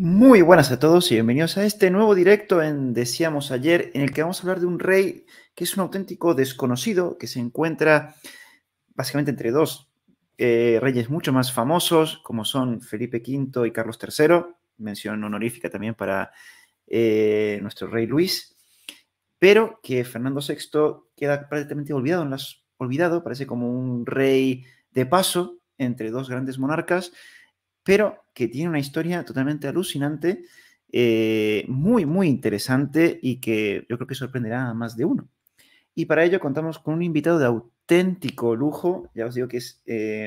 Muy buenas a todos y bienvenidos a este nuevo directo en Decíamos Ayer, en el que vamos a hablar de un rey que es un auténtico desconocido, que se encuentra básicamente entre dos reyes mucho más famosos, como son Felipe V y Carlos III, mención honorífica también para nuestro rey Luis, pero que Fernando VI queda prácticamente olvidado, parece como un rey de paso entre dos grandes monarcas, pero que tiene una historia totalmente alucinante, muy interesante y que yo creo que sorprenderá a más de uno. Y para ello contamos con un invitado de auténtico lujo, ya os digo que es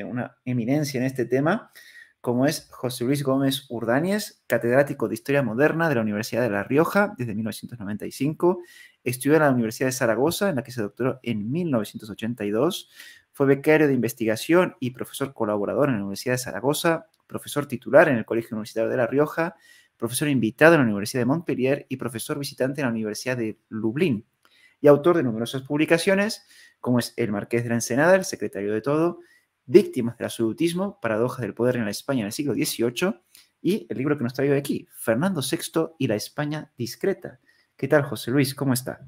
una eminencia en este tema, como es José Luis Gómez Urdáñez, catedrático de Historia Moderna de la Universidad de La Rioja desde 1995, estudió en la Universidad de Zaragoza, en la que se doctoró en 1982, fue becario de investigación y profesor colaborador en la Universidad de Zaragoza, profesor titular en el Colegio Universitario de La Rioja, profesor invitado en la Universidad de Montpellier y profesor visitante en la Universidad de Lublin, y autor de numerosas publicaciones, como es El Marqués de la Ensenada, El secretario de todo, Víctimas del absolutismo, Paradojas del poder en la España en el siglo XVIII, y el libro que nos trae hoy aquí, Fernando VI y la España discreta. ¿Qué tal, José Luis? ¿Cómo está?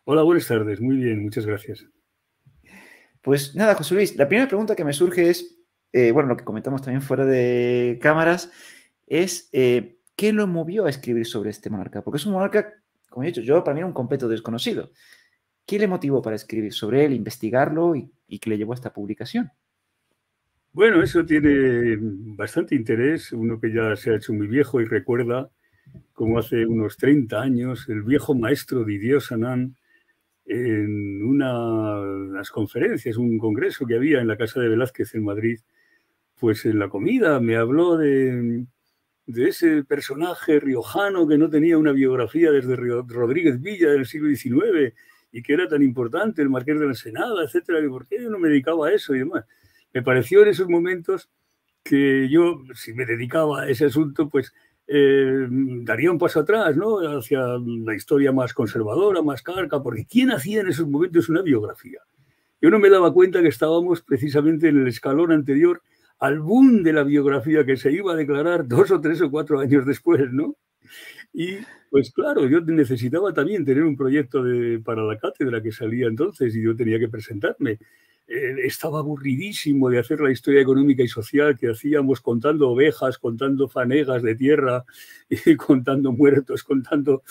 Hola, buenas tardes. Muy bien, muchas gracias. Pues nada, José Luis, la primera pregunta que me surge es, bueno, lo que comentamos también fuera de cámaras, es ¿qué lo movió a escribir sobre este monarca? Porque es un monarca, como he dicho, yo para mí era un completo desconocido. ¿Qué le motivó para escribir sobre él, investigarlo y qué le llevó a esta publicación? Bueno, eso tiene bastante interés. Uno que ya se ha hecho muy viejo y recuerda como hace unos 30 años el viejo maestro Didier Sanan en unas conferencias, un congreso que había en la Casa de Velázquez en Madrid, pues en la comida me habló de ese personaje riojano que no tenía una biografía desde Rodríguez Villa del siglo XIX y que era tan importante, el Marqués de la Ensenada, etcétera, y por qué yo no me dedicaba a eso y demás. Me pareció en esos momentos que yo, si me dedicaba a ese asunto, pues daría un paso atrás, ¿no? Hacia la historia más conservadora, más carca, porque ¿quién hacía en esos momentos una biografía? Yo no me daba cuenta que estábamos precisamente en el escalón anterior al boom de la biografía que se iba a declarar 2 o 3 o 4 años después, ¿no? Y pues claro, yo necesitaba también tener un proyecto para la cátedra que salía entonces y yo tenía que presentarme. Estaba aburridísimo de hacer la historia económica y social que hacíamos contando ovejas, contando fanegas de tierra, y contando muertos, contando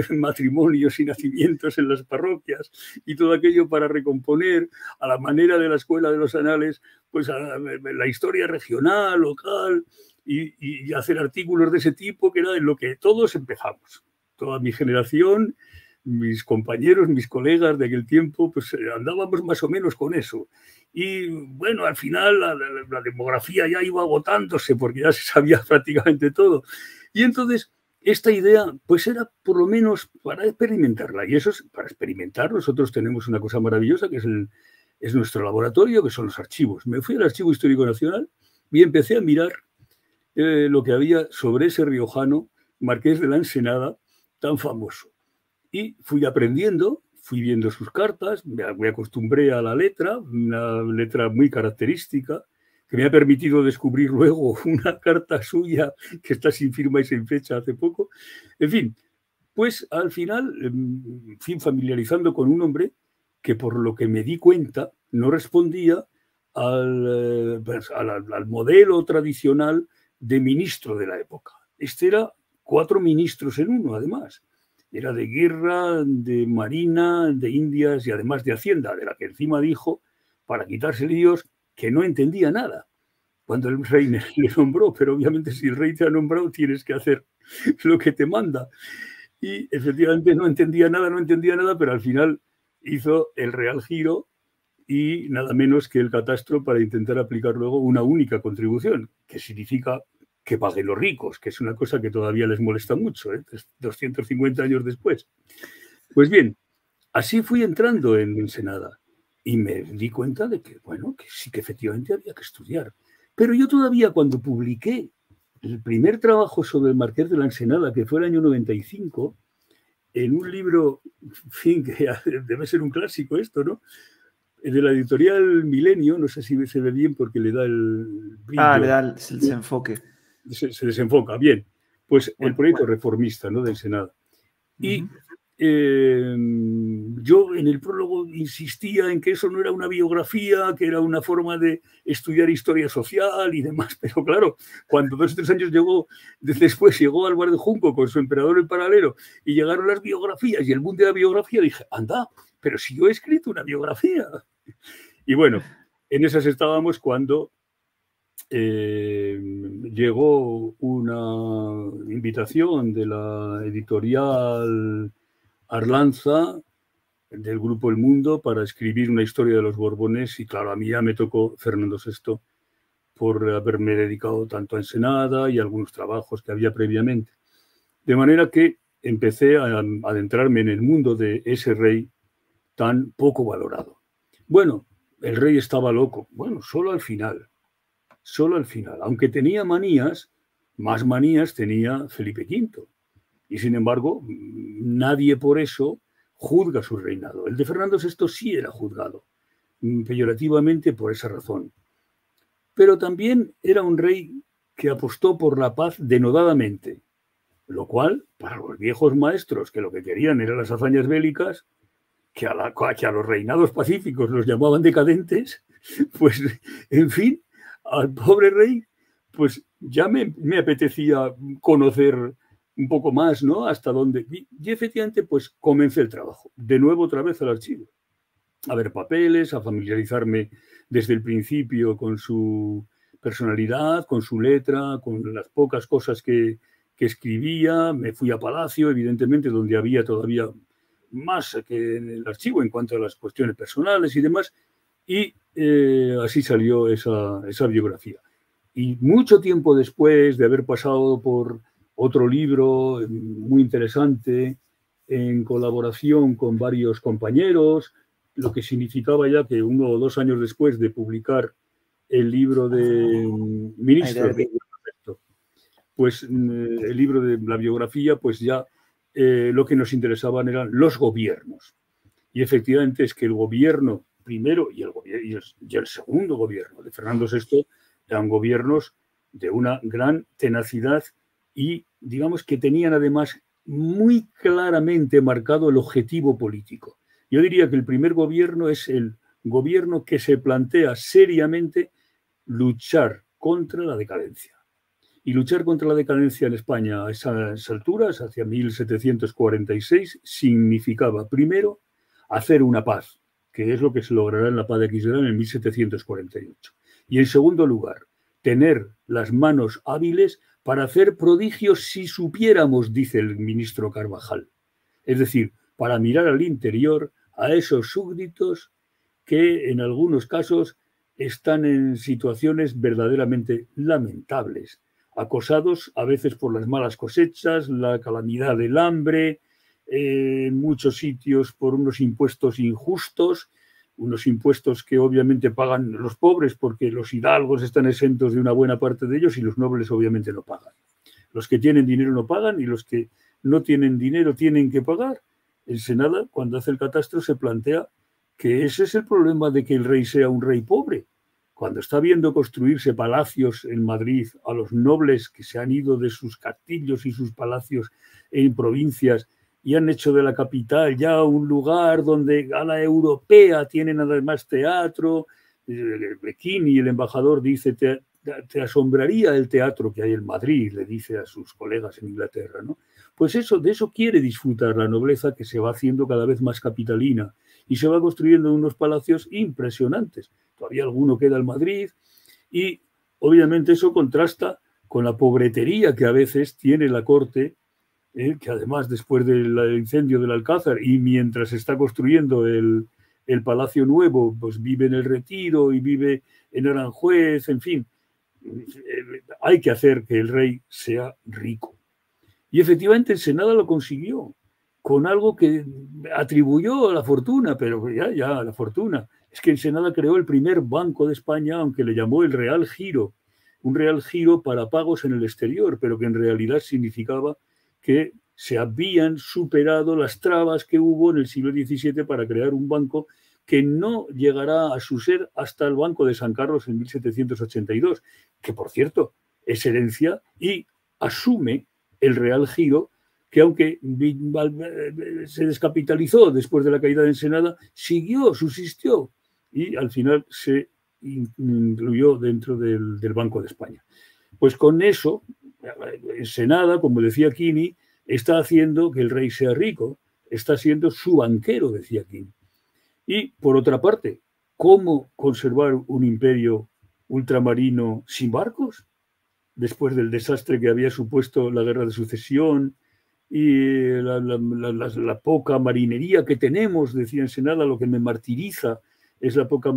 matrimonios y nacimientos en las parroquias y todo aquello para recomponer a la manera de la escuela de los anales, pues a la historia regional, local, y hacer artículos de ese tipo, que era en lo que todos empezamos. Toda mi generación, mis compañeros, mis colegas de aquel tiempo, pues andábamos más o menos con eso. Y bueno, al final la demografía ya iba agotándose porque ya se sabía prácticamente todo. Y entonces esta idea, pues era por lo menos para experimentarla. Y eso es para experimentar. Nosotros tenemos una cosa maravillosa que es nuestro laboratorio, que son los archivos. Me fui al Archivo Histórico Nacional y empecé a mirar lo que había sobre ese riojano, Marqués de la Ensenada, tan famoso. Y fui aprendiendo, fui viendo sus cartas, me acostumbré a la letra, una letra muy característica, que me ha permitido descubrir luego una carta suya que está sin firma y sin fecha hace poco. En fin, pues al final fui familiarizando con un hombre que por lo que me di cuenta no respondía al modelo tradicional de ministro de la época. Este era 4 ministros en uno, además. Era de guerra, de marina, de indias y además de hacienda, de la que encima dijo, para quitarse líos, que no entendía nada cuando el rey le nombró, pero obviamente si el rey te ha nombrado tienes que hacer lo que te manda. Y efectivamente no entendía nada, pero al final hizo el real giro y nada menos que el catastro para intentar aplicar luego una única contribución, que significa que paguen los ricos, que es una cosa que todavía les molesta mucho, 250 años después. Pues bien, así fui entrando en Ensenada y me di cuenta de que, bueno, que sí que efectivamente había que estudiar. Pero yo todavía cuando publiqué el primer trabajo sobre el Marqués de la Ensenada, que fue el año 95, en un libro, en fin, que debe ser un clásico esto, ¿no? De la editorial Milenio, no sé si se ve bien porque le da el Ah, le brillo, da el desenfoque. se desenfoca bien. Pues el proyecto reformista, ¿no?, del Senado. Y yo en el prólogo insistía en que eso no era una biografía, que era una forma de estudiar historia social y demás, pero claro, cuando 2 o 3 años después llegó Álvaro de Junco con su Emperador en paralelo y llegaron las biografías y el boom de la biografía, dije, anda, pero si yo he escrito una biografía. Y bueno, en esas estábamos cuando llegó una invitación de la editorial Arlanza, del Grupo El Mundo, para escribir una historia de los Borbones, y claro, a mí ya me tocó Fernando VI por haberme dedicado tanto a Ensenada y a algunos trabajos que había previamente. De manera que empecé a adentrarme en el mundo de ese rey tan poco valorado. Bueno, el rey estaba loco. Bueno, solo al final. Aunque tenía manías, más manías tenía Felipe V. Y sin embargo, nadie por eso juzga su reinado. El de Fernando VI sí era juzgado, peyorativamente por esa razón. Pero también era un rey que apostó por la paz denodadamente, lo cual, para los viejos maestros que lo que querían eran las hazañas bélicas, que a los reinados pacíficos los llamaban decadentes, pues, en fin, al pobre rey, pues ya me apetecía conocer un poco más, ¿no? Hasta dónde. Y efectivamente, pues comencé el trabajo. De nuevo, otra vez al archivo. A ver papeles, a familiarizarme desde el principio con su personalidad, con su letra, con las pocas cosas que escribía. Me fui a Palacio, evidentemente, donde había todavía más que en el archivo en cuanto a las cuestiones personales y demás. Y así salió esa biografía. Y mucho tiempo después de haber pasado por otro libro muy interesante, en colaboración con varios compañeros, lo que significaba ya que 1 o 2 años después de publicar el libro de Ministros, pues el libro de la biografía, pues ya lo que nos interesaban eran los gobiernos. Y efectivamente es que el gobierno primero y el segundo gobierno de Fernando VI eran gobiernos de una gran tenacidad y, digamos, que tenían además muy claramente marcado el objetivo político. Yo diría que el primer gobierno es el gobierno que se plantea seriamente luchar contra la decadencia. Y luchar contra la decadencia en España a esas alturas, hacia 1746, significaba, primero, hacer una paz, que es lo que se logrará en la paz de Aquisgrán en 1748. Y en segundo lugar, tener las manos hábiles para hacer prodigios si supiéramos, dice el ministro Carvajal. Es decir, para mirar al interior a esos súbditos que en algunos casos están en situaciones verdaderamente lamentables, acosados a veces por las malas cosechas, la calamidad del hambre, en muchos sitios por unos impuestos injustos, unos impuestos que obviamente pagan los pobres porque los hidalgos están exentos de una buena parte de ellos y los nobles obviamente no pagan. Los que tienen dinero no pagan y los que no tienen dinero tienen que pagar. El Senado, cuando hace el catastro, se plantea que ese es el problema de que el rey sea un rey pobre. Cuando está viendo construirse palacios en Madrid a los nobles que se han ido de sus castillos y sus palacios en provincias y han hecho de la capital ya un lugar donde a la europea tienen además teatro, Bechini, el embajador, dice, te asombraría el teatro que hay en Madrid, le dice a sus colegas en Inglaterra, ¿no? Pues de eso quiere disfrutar la nobleza, que se va haciendo cada vez más capitalina y se va construyendo unos palacios impresionantes. Todavía alguno queda en Madrid y obviamente eso contrasta con la pobretería que a veces tiene la corte, que además después del incendio del Alcázar y mientras se está construyendo el Palacio Nuevo, pues vive en el Retiro y vive en Aranjuez, en fin, hay que hacer que el rey sea rico. Y efectivamente el Senado lo consiguió, con algo que atribuyó a la fortuna, pero ya, la fortuna. Es que el Senado creó el primer banco de España, aunque le llamó el Real Giro, un Real Giro para pagos en el exterior, pero que en realidad significaba que se habían superado las trabas que hubo en el siglo XVII para crear un banco que no llegará a su ser hasta el Banco de San Carlos en 1782, que por cierto es herencia y asume el Real Giro, que aunque se descapitalizó después de la caída de Ensenada, subsistió y al final se incluyó dentro del Banco de España. Pues con eso, Ensenada, como decía Quini, está haciendo que el rey sea rico, está siendo su banquero, decía Quini. Y por otra parte, ¿cómo conservar un imperio ultramarino sin barcos? Después del desastre que había supuesto la guerra de sucesión y la poca marinería que tenemos, decía Ensenada, lo que me martiriza es la poca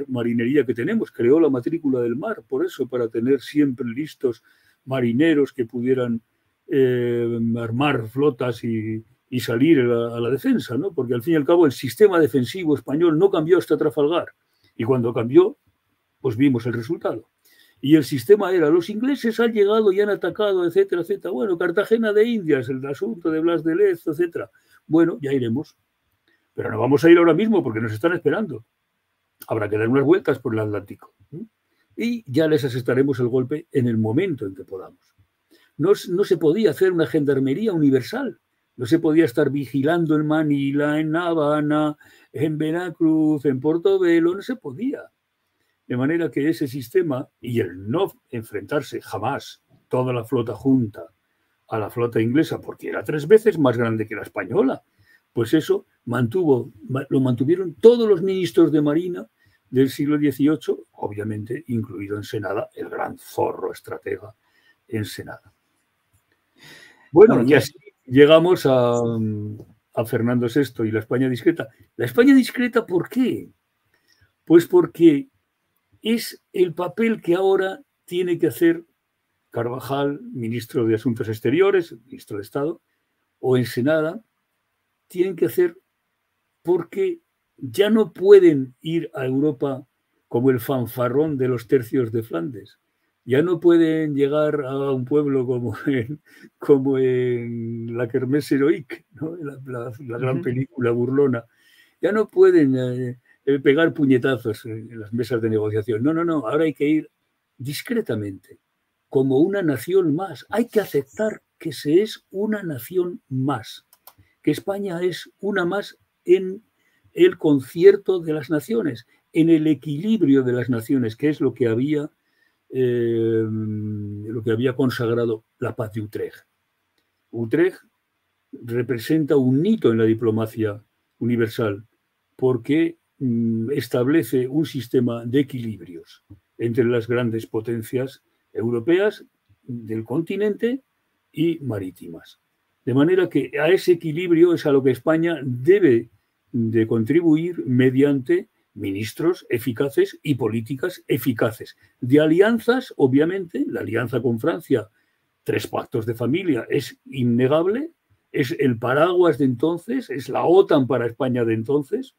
marinería que tenemos. Creó la matrícula del mar, por eso, para tener siempre listos marineros que pudieran armar flotas y salir a la defensa, ¿no? Porque al fin y al cabo el sistema defensivo español no cambió hasta Trafalgar. Y cuando cambió, pues vimos el resultado. Y el sistema era, los ingleses han llegado y han atacado, etcétera, etcétera. Bueno, Cartagena de Indias, el asunto de Blas de Lezo, etcétera. Bueno, ya iremos. Pero no vamos a ir ahora mismo porque nos están esperando. Habrá que dar unas vueltas por el Atlántico. Y ya les asestaremos el golpe en el momento en que podamos. No se podía hacer una gendarmería universal. No se podía estar vigilando en Manila, en Habana, en Veracruz, en Portobelo. No se podía. De manera que ese sistema y el no enfrentarse jamás toda la flota junta a la flota inglesa, porque era 3 veces más grande que la española, pues eso lo mantuvieron todos los ministros de Marina del siglo XVIII, obviamente incluido Ensenada, el gran zorro estratega Ensenada. Bueno, y así llegamos a Fernando VI y la España discreta. ¿La España discreta por qué? Pues porque es el papel que ahora tiene que hacer Carvajal, ministro de Asuntos Exteriores, ministro de Estado, o Ensenada, tienen que hacer porque ya no pueden ir a Europa como el fanfarrón de los tercios de Flandes. Ya no pueden llegar a un pueblo como en La Kermés Heroique, ¿no? la gran película burlona. Ya no pueden pegar puñetazos en las mesas de negociación. No. Ahora hay que ir discretamente, como una nación más. Hay que aceptar que se es una nación más, que España es una más en el concierto de las naciones, en el equilibrio de las naciones, que es lo que había consagrado la paz de Utrecht. Utrecht representa un hito en la diplomacia universal porque establece un sistema de equilibrios entre las grandes potencias europeas del continente y marítimas. De manera que a ese equilibrio es a lo que España debe de contribuir mediante ministros eficaces y políticas eficaces. De alianzas, obviamente, la alianza con Francia, 3 pactos de familia, es innegable, es el paraguas de entonces, es la OTAN para España de entonces,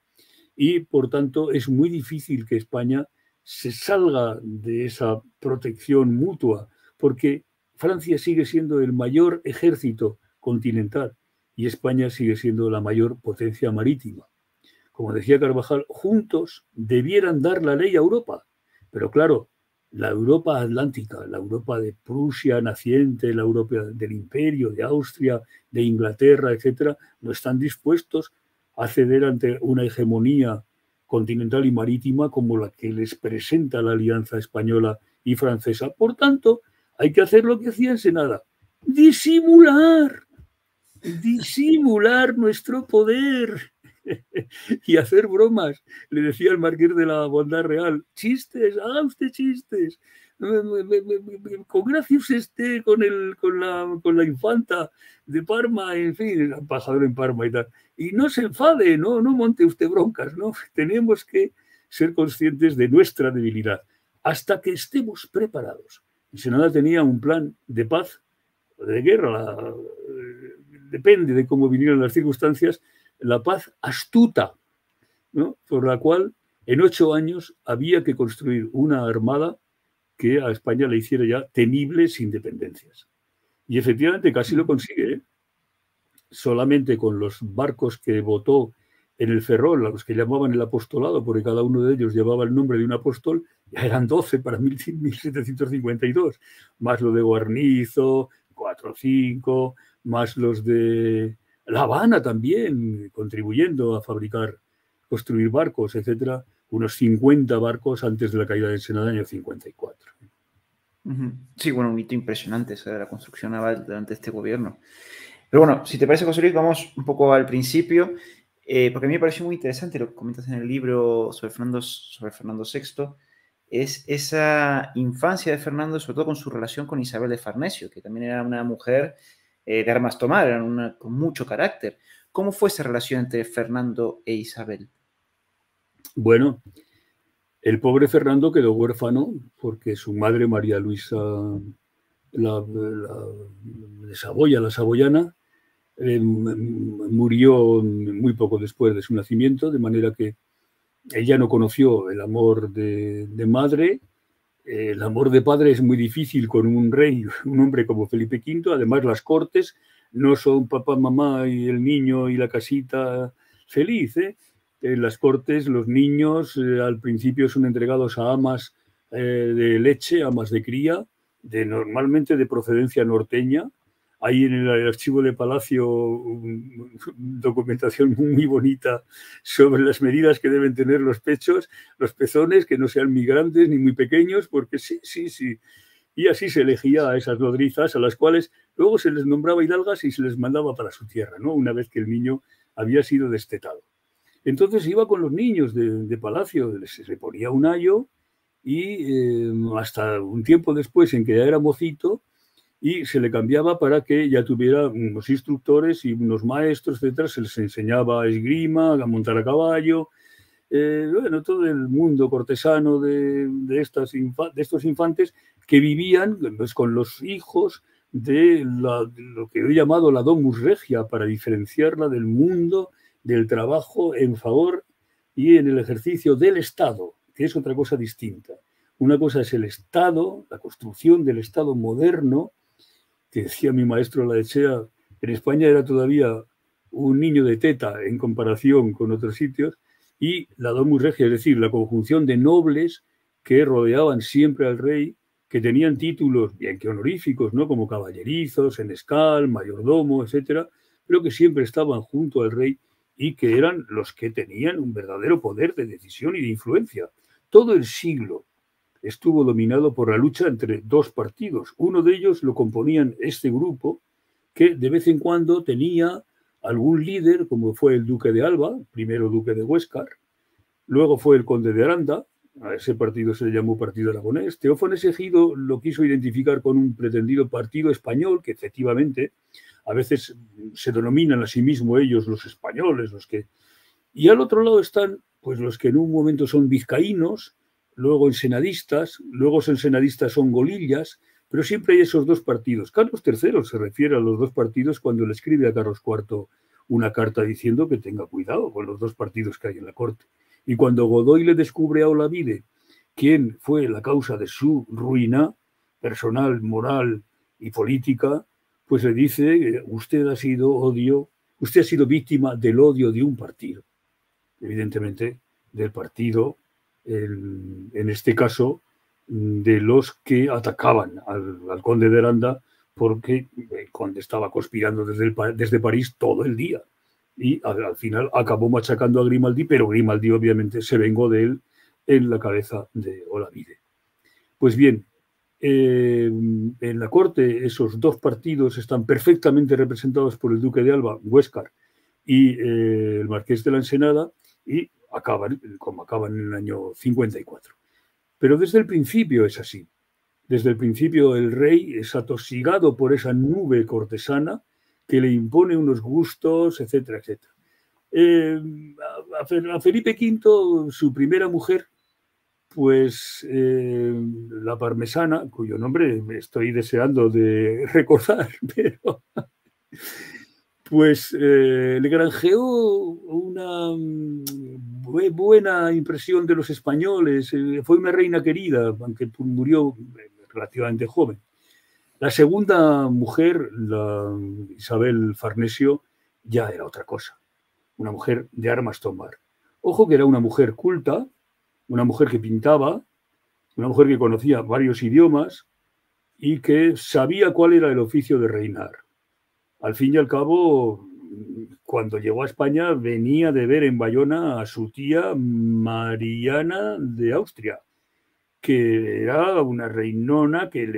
y por tanto es muy difícil que España se salga de esa protección mutua, porque Francia sigue siendo el mayor ejército continental y España sigue siendo la mayor potencia marítima. Como decía Carvajal, juntos debieran dar la ley a Europa, pero claro, la Europa atlántica, la Europa de Prusia naciente, la Europa del Imperio, de Austria, de Inglaterra, etcétera, no están dispuestos a ceder ante una hegemonía continental y marítima como la que les presenta la alianza española y francesa. Por tanto, hay que hacer lo que hacía Ensenada, disimular nuestro poder y hacer bromas. Le decía el marqués de la Bondad Real, chistes, haga usted chistes, congraciose usted con la infanta de Parma, en fin, el embajador en Parma y tal. Y no se enfade, no monte usted broncas, ¿no? Tenemos que ser conscientes de nuestra debilidad hasta que estemos preparados. Ensenada tenía un plan de paz, de guerra, depende de cómo vinieran las circunstancias, la paz astuta, ¿no? Por la cual en 8 años había que construir una armada que a España le hiciera ya temibles independencias. Y efectivamente casi lo consigue, ¿eh? Solamente con los barcos que votó en el Ferrol, a los que llamaban el apostolado, porque cada uno de ellos llevaba el nombre de un apóstol, ya eran 12 para 1752, más lo de Guarnizo, 4 o 5, más los de La Habana también, contribuyendo a construir barcos, etcétera, unos 50 barcos antes de la caída de Ensenada en el año 54. Sí, bueno, un hito impresionante esa de la construcción naval durante este gobierno. Pero bueno, si te parece, José Luis, vamos un poco al principio, porque a mí me pareció muy interesante lo que comentas en el libro sobre Fernando VI, es esa infancia de Fernando, sobre todo con su relación con Isabel de Farnesio, que también era una mujer de armas tomar, era con mucho carácter. ¿Cómo fue esa relación entre Fernando e Isabel? Bueno, el pobre Fernando quedó huérfano porque su madre, María Luisa de Saboya, la saboyana, murió muy poco después de su nacimiento, de manera que ella no conoció el amor de madre. El amor de padre es muy difícil con un rey, un hombre como Felipe V. Además, las cortes no son papá, mamá y el niño y la casita feliz. En las cortes, los niños al principio son entregados a amas de leche, amas de cría, normalmente de procedencia norteña. Hay en el archivo de Palacio documentación muy bonita sobre las medidas que deben tener los pechos, los pezones, que no sean muy grandes ni muy pequeños, porque sí. Y así se elegía a esas nodrizas, a las cuales luego se les nombraba hidalgas y se les mandaba para su tierra, ¿no? Una vez que el niño había sido destetado. Entonces iba con los niños de Palacio, se le ponía un ayo y hasta un tiempo después, en que ya era mocito, y se le cambiaba para que ya tuviera unos instructores y unos maestros, etcétera. Se les enseñaba esgrima, a montar a caballo, bueno, todo el mundo cortesano de estos infantes que vivían pues, con los hijos de lo que he llamado la domus regia, para diferenciarla del mundo del trabajo en favor y en el ejercicio del Estado, que es otra cosa distinta. Una cosa es el Estado, la construcción del Estado moderno, que decía mi maestro Laechea, en España era todavía un niño de teta en comparación con otros sitios, y la domus regia, es decir, la conjunción de nobles que rodeaban siempre al rey, que tenían títulos, bien que honoríficos, ¿no? Como caballerizos, senescal, mayordomo, etcétera, pero que siempre estaban junto al rey y que eran los que tenían un verdadero poder de decisión y de influencia. Todo el siglo estuvo dominado por la lucha entre dos partidos. Uno de ellos lo componían este grupo, que de vez en cuando tenía algún líder, como fue el duque de Alba, primero duque de Huéscar, luego fue el conde de Aranda, a ese partido se le llamó Partido Aragonés. Teófanes Ejido lo quiso identificar con un pretendido partido español, que efectivamente a veces se denominan a sí mismos ellos los españoles, los que... Y al otro lado están pues los que en un momento son vizcaínos, luego ensenadistas, luego los ensenadistas son golillas, pero siempre hay esos dos partidos. Carlos III se refiere a los dos partidos cuando le escribe a Carlos IV una carta diciendo que tenga cuidado con los dos partidos que hay en la corte. Y cuando Godoy le descubre a Olavide quién fue la causa de su ruina personal, moral y política, pues le dice, usted ha sido víctima del odio de un partido, evidentemente del partido, en este caso, de los que atacaban al conde de Aranda, porque el conde estaba conspirando desde París todo el día. Y al final acabó machacando a Grimaldi, pero Grimaldi obviamente se vengó de él en la cabeza de Olavide. Pues bien, en la corte esos dos partidos están perfectamente representados por el duque de Alba, Huéscar, y el marqués de la Ensenada, y acaban como acaban en el año 54. Pero desde el principio es así. Desde el principio el rey es atosigado por esa nube cortesana que le impone unos gustos, etcétera, etcétera. A Felipe V, su primera mujer, pues la parmesana, cuyo nombre me estoy deseando de recordar, pero pues le granjeó una buena impresión de los españoles. Fue una reina querida, aunque murió relativamente joven. La segunda mujer, la Isabel Farnesio, ya era otra cosa. Una mujer de armas tomar. Ojo que era una mujer culta, una mujer que pintaba, una mujer que conocía varios idiomas, y que sabía cuál era el oficio de reinar. Al fin y al cabo, cuando llegó a España, venía de ver en Bayona a su tía Mariana de Austria, que era una reinona que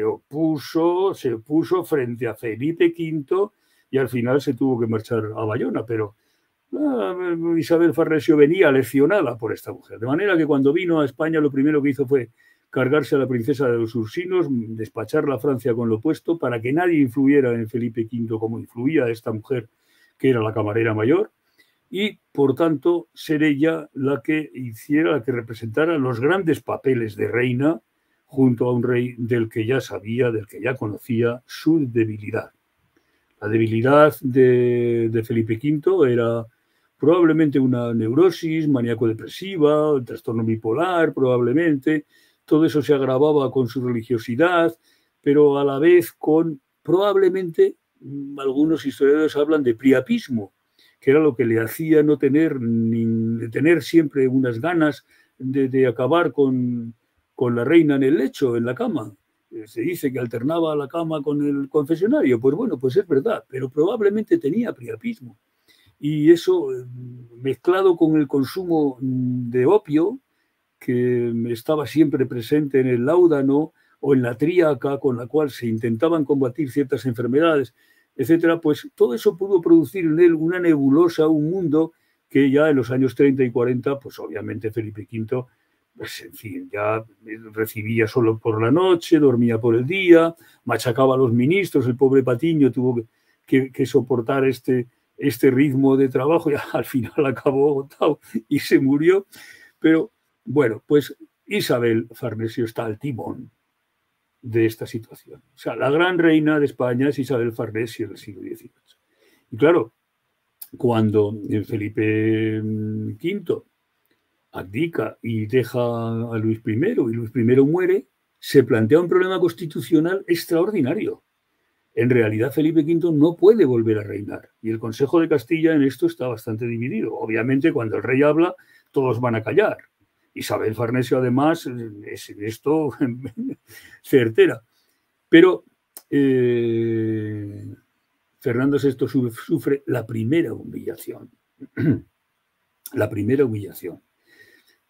se opuso frente a Felipe V y al final se tuvo que marchar a Bayona, pero Isabel Farnesio venía leccionada por esta mujer. De manera que cuando vino a España lo primero que hizo fue cargarse a la princesa de los Ursinos, despacharla a Francia con lo opuesto para que nadie influyera en Felipe V como influía esta mujer, que era la camarera mayor, y por tanto ser ella la que representara los grandes papeles de reina junto a un rey del que ya sabía, del que ya conocía su debilidad. La debilidad de Felipe V era probablemente una neurosis maníaco-depresiva, el trastorno bipolar probablemente. Todo eso se agravaba con su religiosidad, pero a la vez con probablemente, algunos historiadores hablan de priapismo, que era lo que le hacía no tener, de tener siempre unas ganas de acabar con la reina en el lecho, en la cama. Se dice que alternaba la cama con el confesionario. Pues bueno, pues es verdad, pero probablemente tenía priapismo. Y eso, mezclado con el consumo de opio, que estaba siempre presente en el láudano o en la tríaca con la cual se intentaban combatir ciertas enfermedades, etcétera, pues todo eso pudo producir en él una nebulosa, un mundo que ya en los años 30 y 40, pues obviamente Felipe V, pues en fin, ya recibía solo por la noche, dormía por el día, machacaba a los ministros, el pobre Patiño tuvo que soportar este ritmo de trabajo y al final acabó agotado y se murió. Pero bueno, pues Isabel Farnesio está al timón de esta situación. O sea, la gran reina de España es Isabel Farnesio del siglo XVIII. Y claro, cuando Felipe V abdica y deja a Luis I y Luis I muere, se plantea un problema constitucional extraordinario. En realidad, Felipe V no puede volver a reinar y el Consejo de Castilla en esto está bastante dividido. Obviamente, cuando el rey habla, todos van a callar. Isabel Farnesio, además, es en esto certera. Pero Fernando VI sufre la primera humillación. La primera humillación.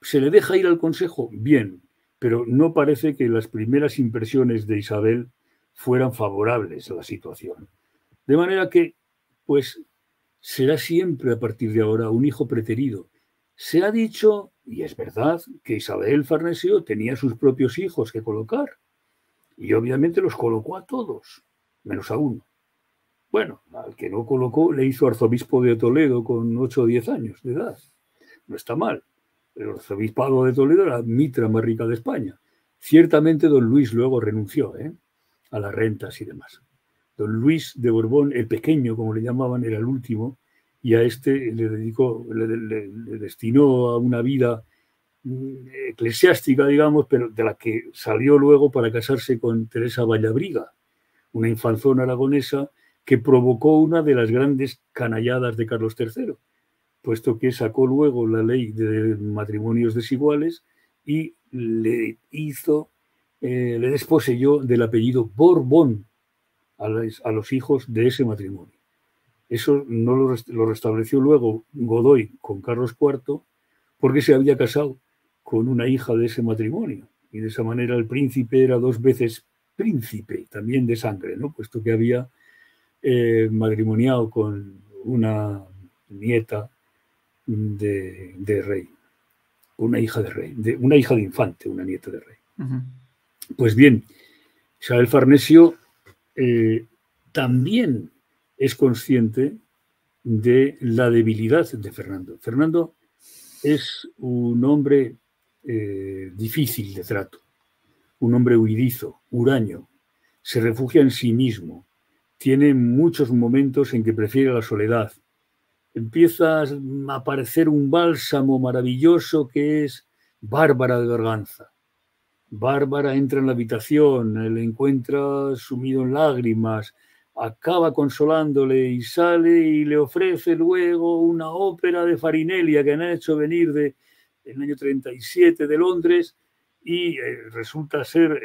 ¿Se le deja ir al Consejo? Bien, pero no parece que las primeras impresiones de Isabel fueran favorables a la situación. De manera que, pues, será siempre a partir de ahora un hijo preterido. Se ha dicho, y es verdad, que Isabel Farnesio tenía sus propios hijos que colocar, y obviamente los colocó a todos, menos a uno. Bueno, al que no colocó le hizo arzobispo de Toledo con 8 o 10 años de edad. No está mal. El arzobispado de Toledo era la mitra más rica de España. Ciertamente don Luis luego renunció a las rentas y demás. Don Luis de Borbón, el pequeño, como le llamaban, era el último, y a este le destinó a una vida eclesiástica, digamos, pero de la que salió luego para casarse con Teresa Vallabriga, una infanzona aragonesa que provocó una de las grandes canalladas de Carlos III, puesto que sacó luego la ley de matrimonios desiguales y le desposeyó del apellido Borbón a los hijos de ese matrimonio. Eso no lo restableció luego Godoy con Carlos IV porque se había casado con una hija de ese matrimonio. Y de esa manera el príncipe era 2 veces príncipe, también de sangre, ¿no? Puesto que había matrimoniado con una nieta de rey, una hija de rey, una hija de infante, una nieta de rey. Pues bien, Isabel Farnesio también es consciente de la debilidad de Fernando. Fernando es un hombre difícil de trato, un hombre huidizo, huraño, se refugia en sí mismo, tiene muchos momentos en que prefiere la soledad. Empieza a aparecer un bálsamo maravilloso que es Bárbara de Berganza. Bárbara entra en la habitación, le encuentra sumido en lágrimas, acaba consolándole y sale y le ofrece luego una ópera de Farinelli que han hecho venir del año 37 de Londres y resulta ser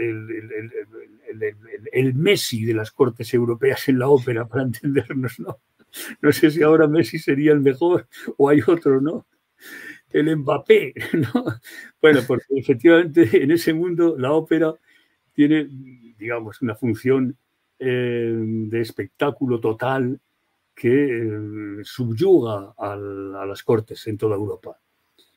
el Messi de las cortes europeas en la ópera, para entendernos, ¿no? No sé si ahora Messi sería el mejor o hay otro, ¿no? El Mbappé, ¿no? Bueno, porque efectivamente en ese mundo la ópera tiene, digamos, una función de espectáculo total que subyuga a las cortes en toda Europa.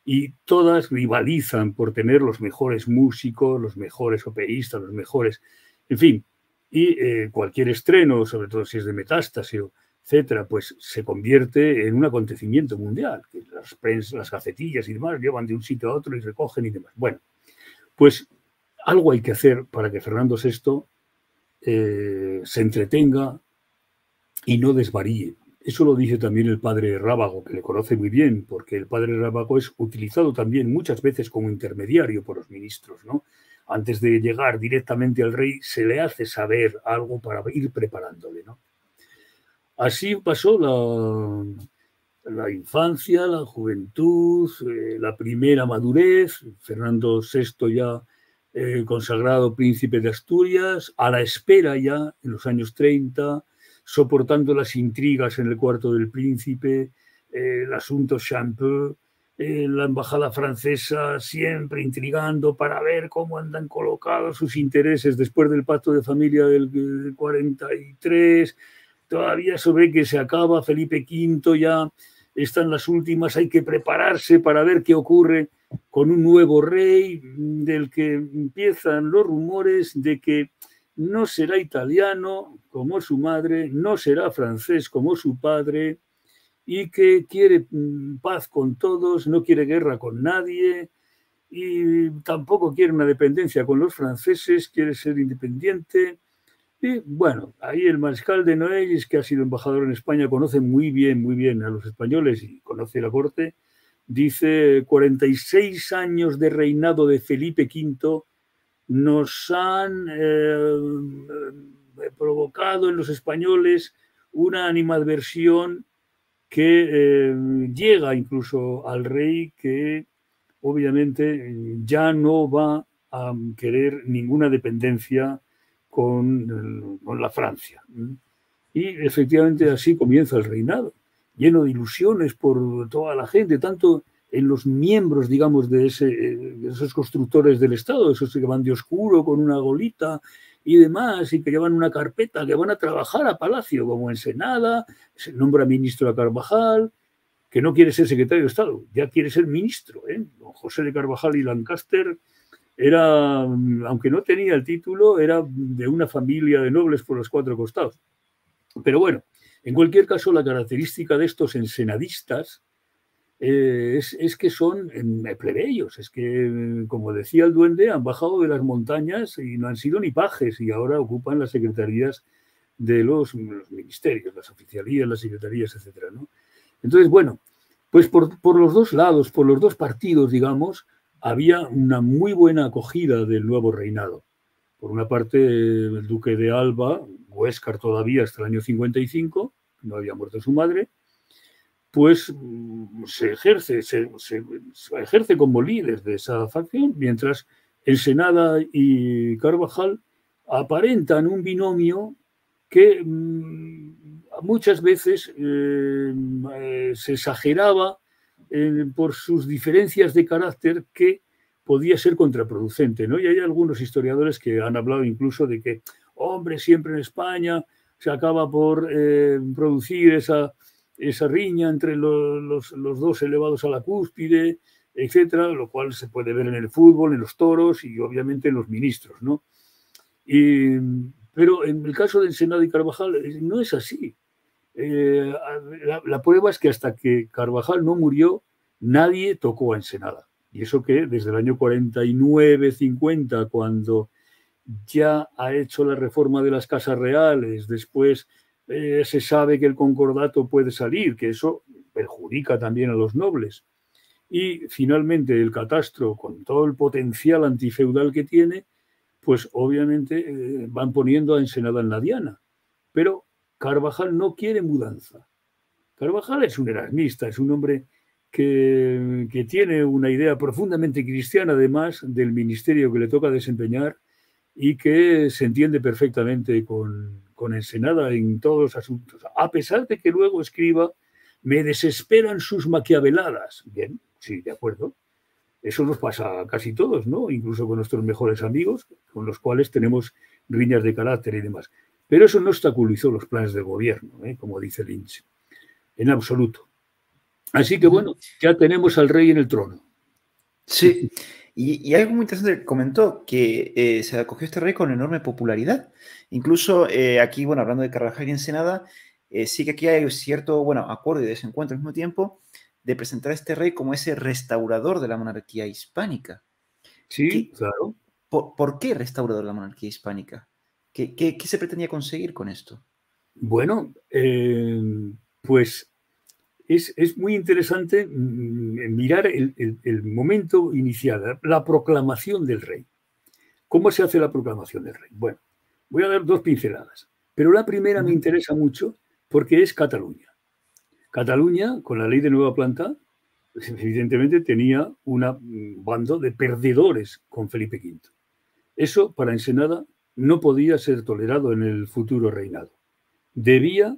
Y todas rivalizan por tener los mejores músicos, los mejores operistas, los mejores, en fin. Y cualquier estreno, sobre todo si es de Metástasis, etcétera, pues se convierte en un acontecimiento mundial. Que las gacetillas y demás llevan de un sitio a otro y recogen y demás. Bueno, pues algo hay que hacer para que Fernando VI se entretenga y no desvaríe. Eso lo dice también el padre Rábago, que le conoce muy bien, porque el padre Rábago es utilizado también muchas veces como intermediario por los ministros, ¿no? Antes de llegar directamente al rey, se le hace saber algo para ir preparándole, ¿no? Así pasó la infancia, la juventud, la primera madurez, Fernando VI ya consagrado príncipe de Asturias, a la espera ya en los años 30, soportando las intrigas en el cuarto del príncipe, el asunto Champeux, la embajada francesa siempre intrigando para ver cómo andan colocados sus intereses después del pacto de familia del 43. Todavía se ve que se acaba Felipe V, ya están las últimas, hay que prepararse para ver qué ocurre con un nuevo rey del que empiezan los rumores de que no será italiano como su madre, no será francés como su padre, y que quiere paz con todos, no quiere guerra con nadie y tampoco quiere una dependencia con los franceses, quiere ser independiente. Y bueno, ahí el mariscal de Noailles, que ha sido embajador en España, conoce muy bien a los españoles y conoce la corte, dice 46 años de reinado de Felipe V nos han provocado en los españoles una animadversión que llega incluso al rey, que obviamente ya no va a querer ninguna dependencia con la Francia. Y efectivamente así comienza el reinado, lleno de ilusiones por toda la gente, tanto en los miembros, digamos, de esos constructores del Estado, esos que van de oscuro con una golita y demás, y que llevan una carpeta, que van a trabajar a Palacio, como Ensenada, se nombra ministro a Carvajal, que no quiere ser secretario de Estado, ya quiere ser ministro. Don José de Carvajal y Lancaster era, aunque no tenía el título, era de una familia de nobles por los cuatro costados. Pero bueno, en cualquier caso, la característica de estos ensenadistas es que son plebeyos, es que, como decía el duende, han bajado de las montañas y no han sido ni pajes y ahora ocupan las secretarías de los ministerios, las oficialías, las secretarías, etcétera, ¿no? Entonces, bueno, pues por los dos lados, por los dos partidos, digamos, había una muy buena acogida del nuevo reinado. Por una parte, el duque de Alba, Huéscar todavía hasta el año 55, no había muerto su madre, pues se ejerce como líder de esa facción, mientras Ensenada y Carvajal aparentan un binomio que muchas veces se exageraba por sus diferencias de carácter, que podía ser contraproducente, ¿no? Y hay algunos historiadores que han hablado incluso de que, hombre, siempre en España se acaba por producir esa riña entre los dos elevados a la cúspide, etcétera, lo cual se puede ver en el fútbol, en los toros y obviamente en los ministros, ¿no? Pero en el caso de Ensenada y Carvajal no es así. La prueba es que hasta que Carvajal no murió, nadie tocó a Ensenada. Y eso que desde el año 49-50, cuando ya ha hecho la reforma de las casas reales, después se sabe que el concordato puede salir, que eso perjudica también a los nobles. Y finalmente el catastro, con todo el potencial antifeudal que tiene, pues obviamente van poniendo a Ensenada en la diana. Pero Carvajal no quiere mudanza. Carvajal es un erasmista, es un hombre que tiene una idea profundamente cristiana, además del ministerio que le toca desempeñar, y que se entiende perfectamente con Ensenada en todos los asuntos, a pesar de que luego escriba: me desesperan sus maquiaveladas. Bien, sí, de acuerdo. Eso nos pasa a casi todos, ¿no? Incluso con nuestros mejores amigos, con los cuales tenemos riñas de carácter y demás. Pero eso no obstaculizó los planes del gobierno, como dice Lynch, en absoluto. Así que bueno, ya tenemos al rey en el trono. Sí, y algo muy interesante que comentó, que se acogió este rey con enorme popularidad. Incluso aquí, bueno, hablando de Carvajal y Ensenada, sí que aquí hay cierto, bueno, acuerdo y desencuentro al mismo tiempo de presentar a este rey como ese restaurador de la monarquía hispánica. Sí, claro. ¿Por qué restaurador de la monarquía hispánica? ¿Qué se pretendía conseguir con esto? Bueno, pues es muy interesante mirar el momento inicial, la proclamación del rey. ¿Cómo se hace la proclamación del rey? Bueno, voy a dar dos pinceladas, pero la primera me interesa mucho porque es Cataluña. Cataluña, con la ley de nueva planta, pues evidentemente tenía un bando de perdedores con Felipe V. Eso, para Ensenada, no podía ser tolerado en el futuro reinado. Debía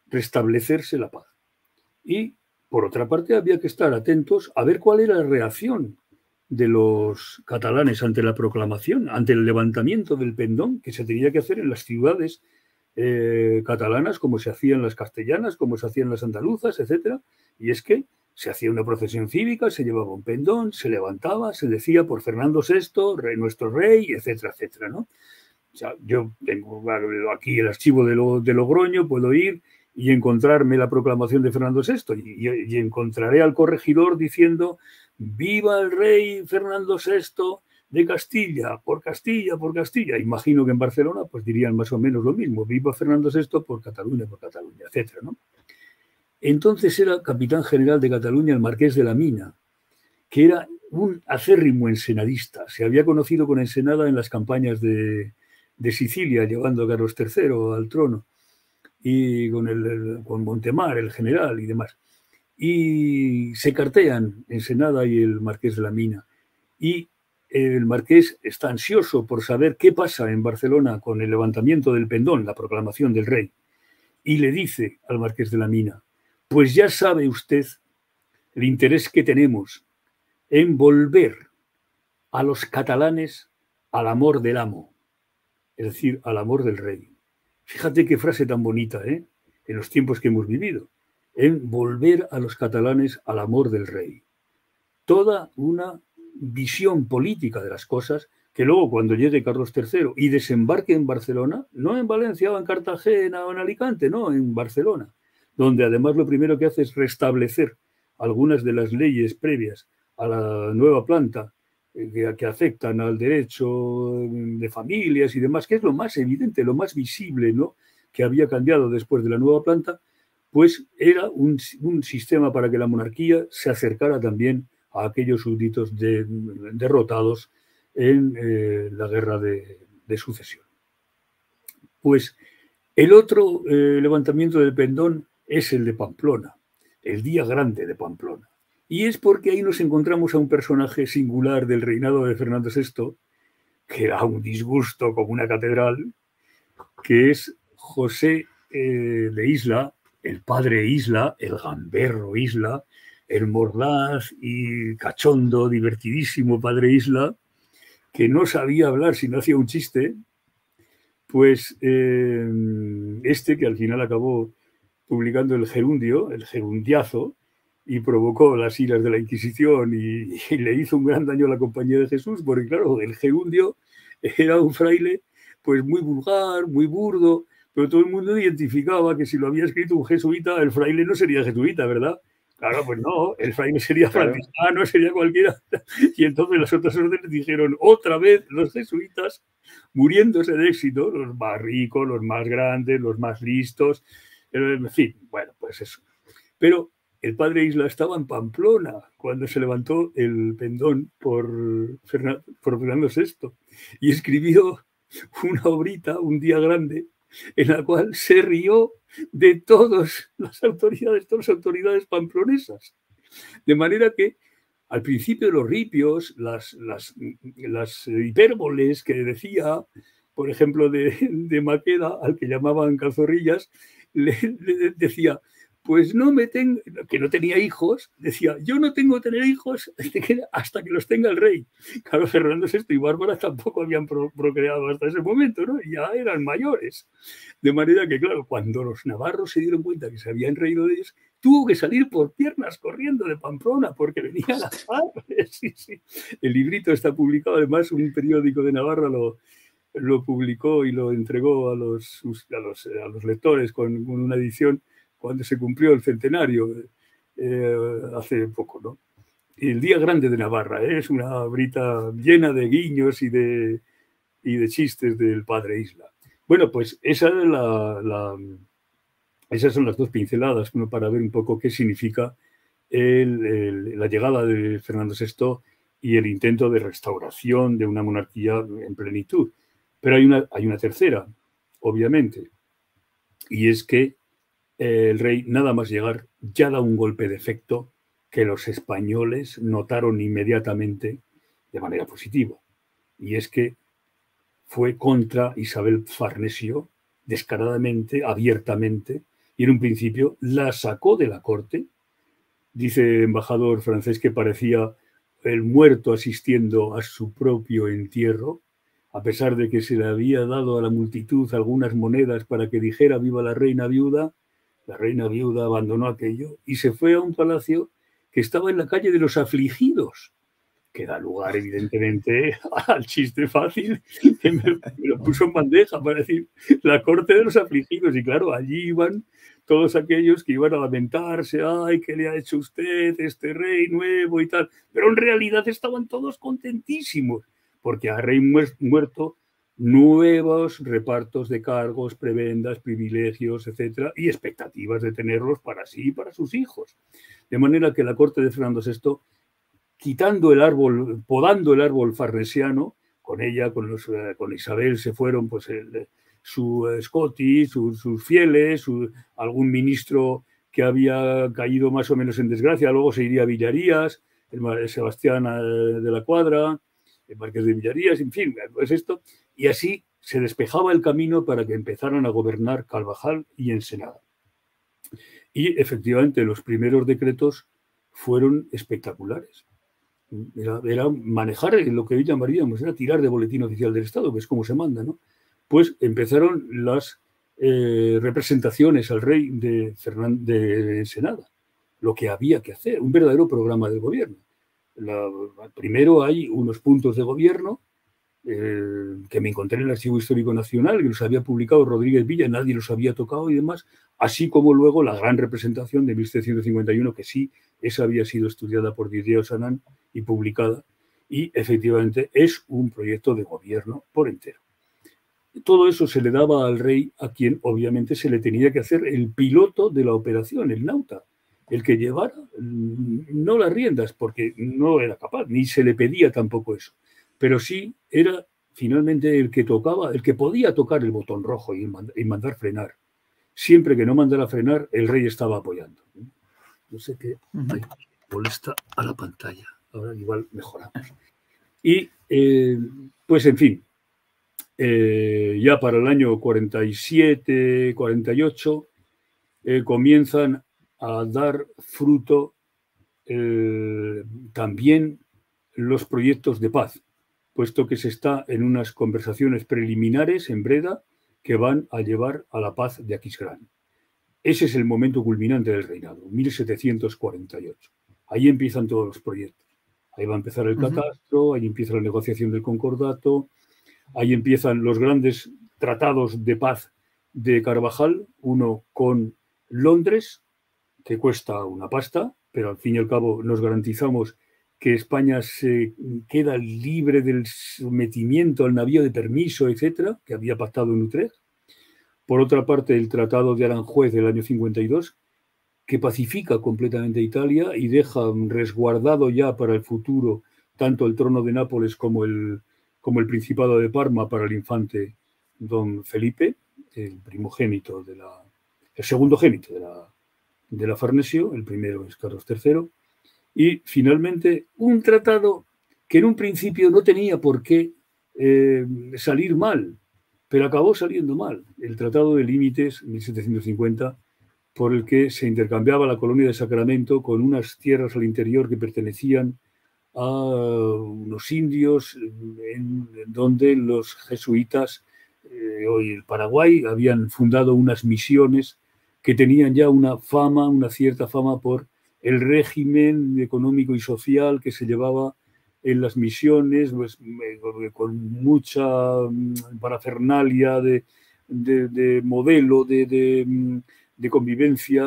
restablecerse la paz. Y, por otra parte, había que estar atentos a ver cuál era la reacción de los catalanes ante la proclamación, ante el levantamiento del pendón que se tenía que hacer en las ciudades catalanas, como se hacía en las castellanas, como se hacía en las andaluzas, etc. Y es que se hacía una procesión cívica, se llevaba un pendón, se levantaba, se decía por Fernando VI, nuestro rey, etcétera, etcétera, ¿no? O sea, yo tengo aquí el archivo de Logroño, puedo ir y encontrarme la proclamación de Fernando VI y encontraré al corregidor diciendo: viva el rey Fernando VI de Castilla, por Castilla, por Castilla. Imagino que en Barcelona pues dirían más o menos lo mismo: viva Fernando VI por Cataluña, etcétera, ¿no? Entonces era capitán general de Cataluña el marqués de la Mina, que era un acérrimo ensenadista. Se había conocido con Ensenada en las campañas de Sicilia, llevando a Carlos III al trono, y con Montemar, el general, y demás. Y se cartean Ensenada y el marqués de la Mina. Y el marqués está ansioso por saber qué pasa en Barcelona con el levantamiento del pendón, la proclamación del rey. Y le dice al marqués de la Mina: pues ya sabe usted el interés que tenemos en volver a los catalanes al amor del amo, es decir, al amor del rey. Fíjate qué frase tan bonita, en los tiempos que hemos vivido, en volver a los catalanes al amor del rey. Toda una visión política de las cosas que luego, cuando llegue Carlos III y desembarque en Barcelona, no en Valencia o en Cartagena o en Alicante, no, en Barcelona, donde además lo primero que hace es restablecer algunas de las leyes previas a la nueva planta que afectan al derecho de familias y demás, que es lo más evidente, lo más visible, ¿no?, que había cambiado después de la nueva planta, pues era un sistema para que la monarquía se acercara también a aquellos súbditos derrotados en la guerra de sucesión. Pues el otro levantamiento del pendón es el de Pamplona, el día grande de Pamplona. Y es porque ahí nos encontramos a un personaje singular del reinado de Fernando VI, que da un disgusto como una catedral, que es José de Isla, el padre Isla, el gamberro Isla, el mordaz y cachondo, divertidísimo padre Isla, que no sabía hablar si no hacía un chiste, pues que al final acabó publicando el gerundio, el gerundiazo, y provocó las iras de la Inquisición y le hizo un gran daño a la Compañía de Jesús, porque claro, el gerundio era un fraile pues muy vulgar, muy burdo, pero todo el mundo identificaba que si lo había escrito un jesuita, el fraile no sería jesuita, ¿verdad? Claro, pues no, el fraile sería franciscano, sería cualquiera. Y entonces las otras órdenes dijeron: otra vez los jesuitas muriéndose de éxito, los más ricos, los más grandes, los más listos, en fin, bueno, pues eso. Pero el padre Isla estaba en Pamplona cuando se levantó el pendón por Fernando VI y escribió una obrita, un día grande, en la cual se rió de todas las autoridades pamplonesas. De manera que al principio los ripios, las hipérboles que decía, por ejemplo, de Maqueda, al que llamaban Calzorrillas, le decía, pues no me tengo, que no tenía hijos, decía, yo no tengo que tener hijos hasta que los tenga el rey. Claro, Fernando VI y Bárbara tampoco habían procreado hasta ese momento, ¿no? Ya eran mayores. De manera que, claro, cuando los navarros se dieron cuenta que se habían reído de ellos, tuvo que salir por piernas corriendo de Pamplona porque venía la sangre. Sí, sí. El librito está publicado, además un periódico de Navarra lo publicó y lo entregó a los lectores con una edición cuando se cumplió el centenario, hace poco, ¿no? Y el Día Grande de Navarra, es una brita llena de guiños y de chistes del padre Isla. Bueno, pues esas son las dos pinceladas para ver un poco qué significa la llegada de Fernando VI y el intento de restauración de una monarquía en plenitud. Pero hay una tercera, obviamente, y es que el rey, nada más llegar, ya da un golpe de efecto que los españoles notaron inmediatamente de manera positiva. Y es que fue contra Isabel Farnesio, descaradamente, abiertamente, y en un principio la sacó de la corte. Dice el embajador francés que parecía el muerto asistiendo a su propio entierro, a pesar de que se le había dado a la multitud algunas monedas para que dijera viva la reina viuda. La reina viuda abandonó aquello y se fue a un palacio que estaba en la calle de los Afligidos, que da lugar, evidentemente, al chiste fácil, que me lo puso en bandeja para decir la corte de los afligidos. Y claro, allí iban todos aquellos que iban a lamentarse, ay, ¿qué le ha hecho usted, este rey nuevo y tal? Pero en realidad estaban todos contentísimos, porque a rey muerto, nuevos repartos de cargos, prebendas, privilegios, etcétera, y expectativas de tenerlos para sí y para sus hijos. De manera que la corte de Fernando VI, quitando el árbol, podando el árbol farnesiano, con ella, con Isabel se fueron pues su Scotti, sus fieles, algún ministro que había caído más o menos en desgracia, luego se iría a Villarías, el Sebastián de la Cuadra, el Marqués de Villarías, en fin, pues esto, y así se despejaba el camino para que empezaran a gobernar Carvajal y Ensenada. Y efectivamente los primeros decretos fueron espectaculares. Era manejar lo que hoy llamaríamos, era tirar de boletín oficial del Estado, que es como se manda, ¿no? Pues empezaron las representaciones al rey de Ensenada, lo que había que hacer, un verdadero programa de gobierno. Primero hay unos puntos de gobierno que me encontré en el Archivo Histórico Nacional, que los había publicado Rodríguez Villa, nadie los había tocado y demás, así como luego la gran representación de 1751, que sí, esa había sido estudiada por Didier Sanan y publicada, y efectivamente es un proyecto de gobierno por entero. Todo eso se le daba al rey, a quien obviamente se le tenía que hacer el piloto de la operación, el nauta, el que llevara no las riendas, porque no era capaz, ni se le pedía tampoco eso, pero sí era finalmente el que tocaba, el que podía tocar el botón rojo y mandar frenar. Siempre que no mandara frenar, el rey estaba apoyando. No sé qué molesta a la pantalla. Ahora igual mejoramos. Y pues en fin, ya para el año 47, 48, comienzan a dar fruto también los proyectos de paz, puesto que se está en unas conversaciones preliminares en Breda que van a llevar a la paz de Aquisgrán. Ese es el momento culminante del reinado, 1748. Ahí empiezan todos los proyectos. Ahí va a empezar el catastro, ahí empieza la negociación del concordato, ahí empiezan los grandes tratados de paz de Carvajal, uno con Londres, que cuesta una pasta, pero al fin y al cabo nos garantizamos que España se queda libre del sometimiento al navío de permiso, etcétera, que había pactado en Utrecht. Por otra parte, el Tratado de Aranjuez del año 52, que pacifica completamente Italia y deja resguardado ya para el futuro tanto el trono de Nápoles como el Principado de Parma para el infante don Felipe, el primogénito el segundogénito de la Farnesio, el primero es Carlos III. Y finalmente un tratado que en un principio no tenía por qué salir mal, pero acabó saliendo mal. El Tratado de Límites, 1750, por el que se intercambiaba la colonia de Sacramento con unas tierras al interior que pertenecían a unos indios, en donde los jesuitas, hoy el Paraguay, habían fundado unas misiones que tenían ya una fama, una cierta fama por el régimen económico y social que se llevaba en las misiones, pues, con mucha parafernalia de modelo, de convivencia,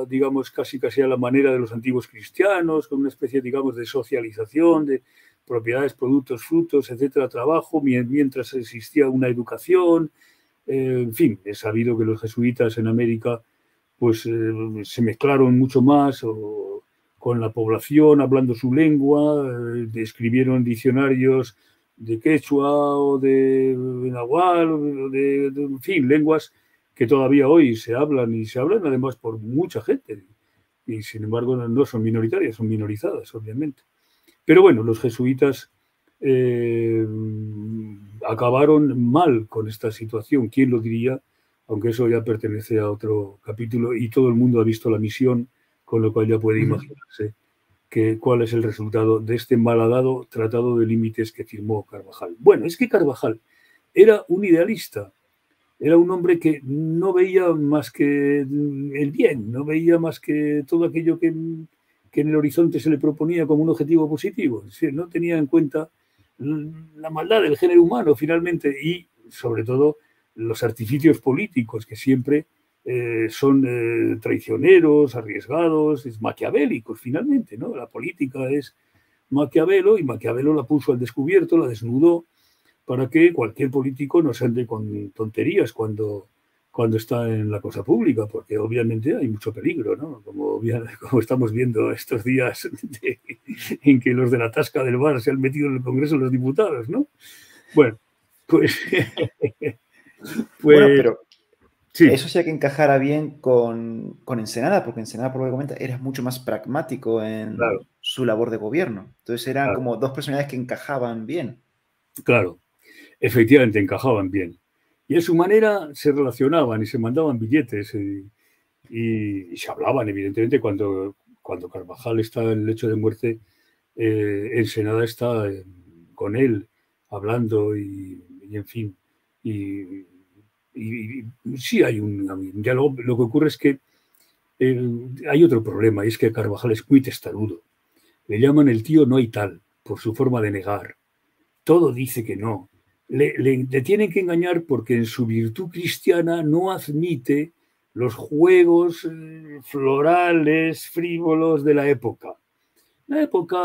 digamos, casi a la manera de los antiguos cristianos, con una especie, digamos, de socialización, de propiedades, productos, frutos, etcétera, trabajo, mientras existía una educación. En fin, he sabido que los jesuitas en América pues se mezclaron mucho más con la población, hablando su lengua, escribieron diccionarios de quechua o de nahual, en fin, lenguas que todavía hoy se hablan y se hablan además por mucha gente. Y sin embargo no son minoritarias, son minorizadas, obviamente. Pero bueno, los jesuitas acabaron mal con esta situación. ¿Quién lo diría? Aunque eso ya pertenece a otro capítulo y todo el mundo ha visto la misión, con lo cual ya puede imaginarse cuál es el resultado de este malhadado tratado de límites que firmó Carvajal. Bueno, es que Carvajal era un idealista, era un hombre que no veía más que el bien, no veía más que todo aquello que en el horizonte se le proponía como un objetivo positivo. Es decir, no tenía en cuenta la maldad del género humano finalmente y, sobre todo, los artificios políticos que siempre son traicioneros, arriesgados, maquiavélicos finalmente, ¿no? La política es Maquiavelo y Maquiavelo la puso al descubierto, la desnudó para que cualquier político no se ande con tonterías cuando está en la cosa pública, porque obviamente hay mucho peligro, ¿no? Como estamos viendo estos días en que los de la tasca del bar se han metido en el Congreso de los Diputados, ¿no? Bueno, pues... Bueno, pero sí, eso sí que encajara bien con Ensenada, porque Ensenada, por lo que comenta, era mucho más pragmático en claro, su labor de gobierno. Entonces eran claro, como dos personalidades que encajaban bien. claro, efectivamente encajaban bien. Y a su manera se relacionaban y se mandaban billetes y se hablaban, evidentemente, cuando Carvajal está en el lecho de muerte, Ensenada está con él hablando y en fin. Y, y sí hay un diálogo. Lo que ocurre es que hay otro problema, y es que Carvajal es muy testarudo. Le llaman el tío no hay tal, por su forma de negar. Todo dice que no. Le tienen que engañar porque en su virtud cristiana no admite los juegos florales, frívolos de la época. En la época,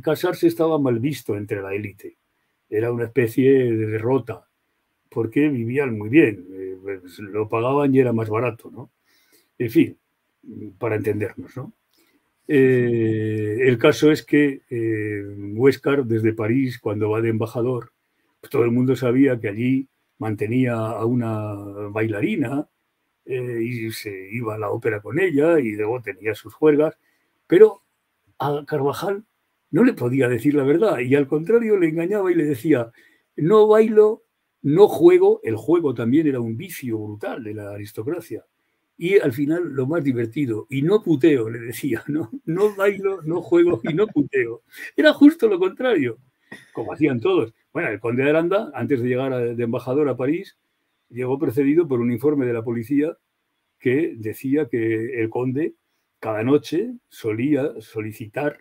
casarse estaba mal visto entre la élite. Era una especie de derrota, porque vivían muy bien. Pues lo pagaban y era más barato, ¿no? En fin, para entendernos, ¿no? El caso es que Huéscar, desde París, cuando va de embajador, pues todo el mundo sabía que allí mantenía a una bailarina y se iba a la ópera con ella y luego tenía sus juergas, pero a Carvajal no le podía decir la verdad y al contrario le engañaba y le decía, no bailo, no juego, el juego también era un vicio brutal de la aristocracia. Y al final lo más divertido, y no puteo, le decía, no bailo, no juego y no puteo. Era justo lo contrario, como hacían todos. Bueno, el conde de Aranda, antes de llegar de embajador a París, llegó precedido por un informe de la policía que decía que el conde cada noche solía solicitar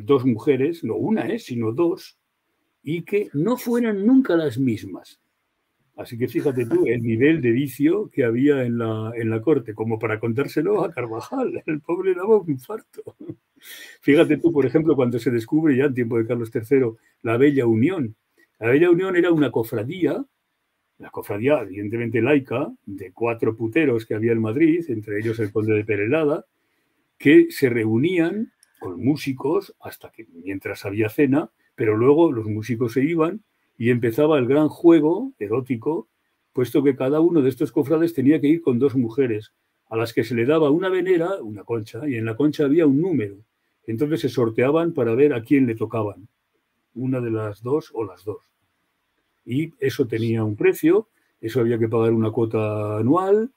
dos mujeres, no una, sino dos, y que no fueran nunca las mismas. Así que fíjate tú el nivel de vicio que había en la corte, como para contárselo a Carvajal. El pobre daba un infarto. Fíjate tú, por ejemplo, cuando se descubre ya en tiempo de Carlos III la Bella Unión. La Bella Unión era una cofradía, la cofradía evidentemente laica, de 4 puteros que había en Madrid, entre ellos el conde de Perelada, que se reunían con músicos hasta que mientras había cena, pero luego los músicos se iban y empezaba el gran juego erótico, puesto que cada uno de estos cofrades tenía que ir con 2 mujeres, a las que se le daba una venera, una concha, y en la concha había un número. Entonces se sorteaban para ver a quién le tocaban, una de las dos o las dos. Y eso tenía un precio, eso había que pagar una cuota anual,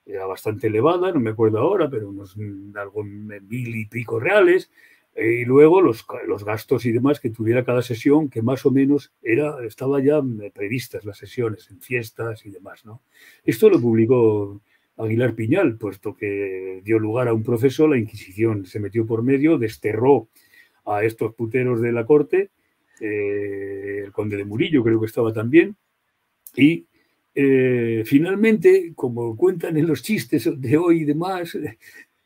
era bastante elevada, no me acuerdo ahora, pero unos algo 1000 y pico reales, y luego los gastos y demás que tuviera cada sesión, que más o menos estaba ya previstas las sesiones en fiestas y demás, ¿no? Esto lo publicó Aguilar Piñal, puesto que dio lugar a un proceso, la Inquisición se metió por medio, desterró a estos puteros de la corte, el conde de Murillo creo que estaba también, y finalmente, como cuentan en los chistes de hoy y demás,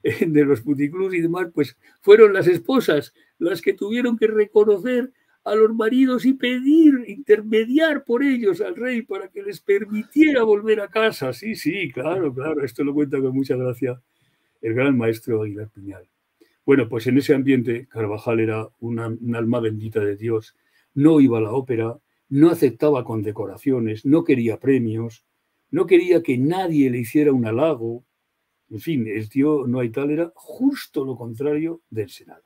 de los puticlubs y demás, pues fueron las esposas las que tuvieron que reconocer a los maridos y pedir, intermediar por ellos al rey para que les permitiera volver a casa. Sí, sí, claro, claro, esto lo cuenta con mucha gracia el gran maestro Aguilar Piñal. Bueno, pues en ese ambiente Carvajal era un alma bendita de Dios, no iba a la ópera, no aceptaba condecoraciones, no quería premios, no quería que nadie le hiciera un halago. En fin, el tío no hay tal, era justo lo contrario de Ensenada.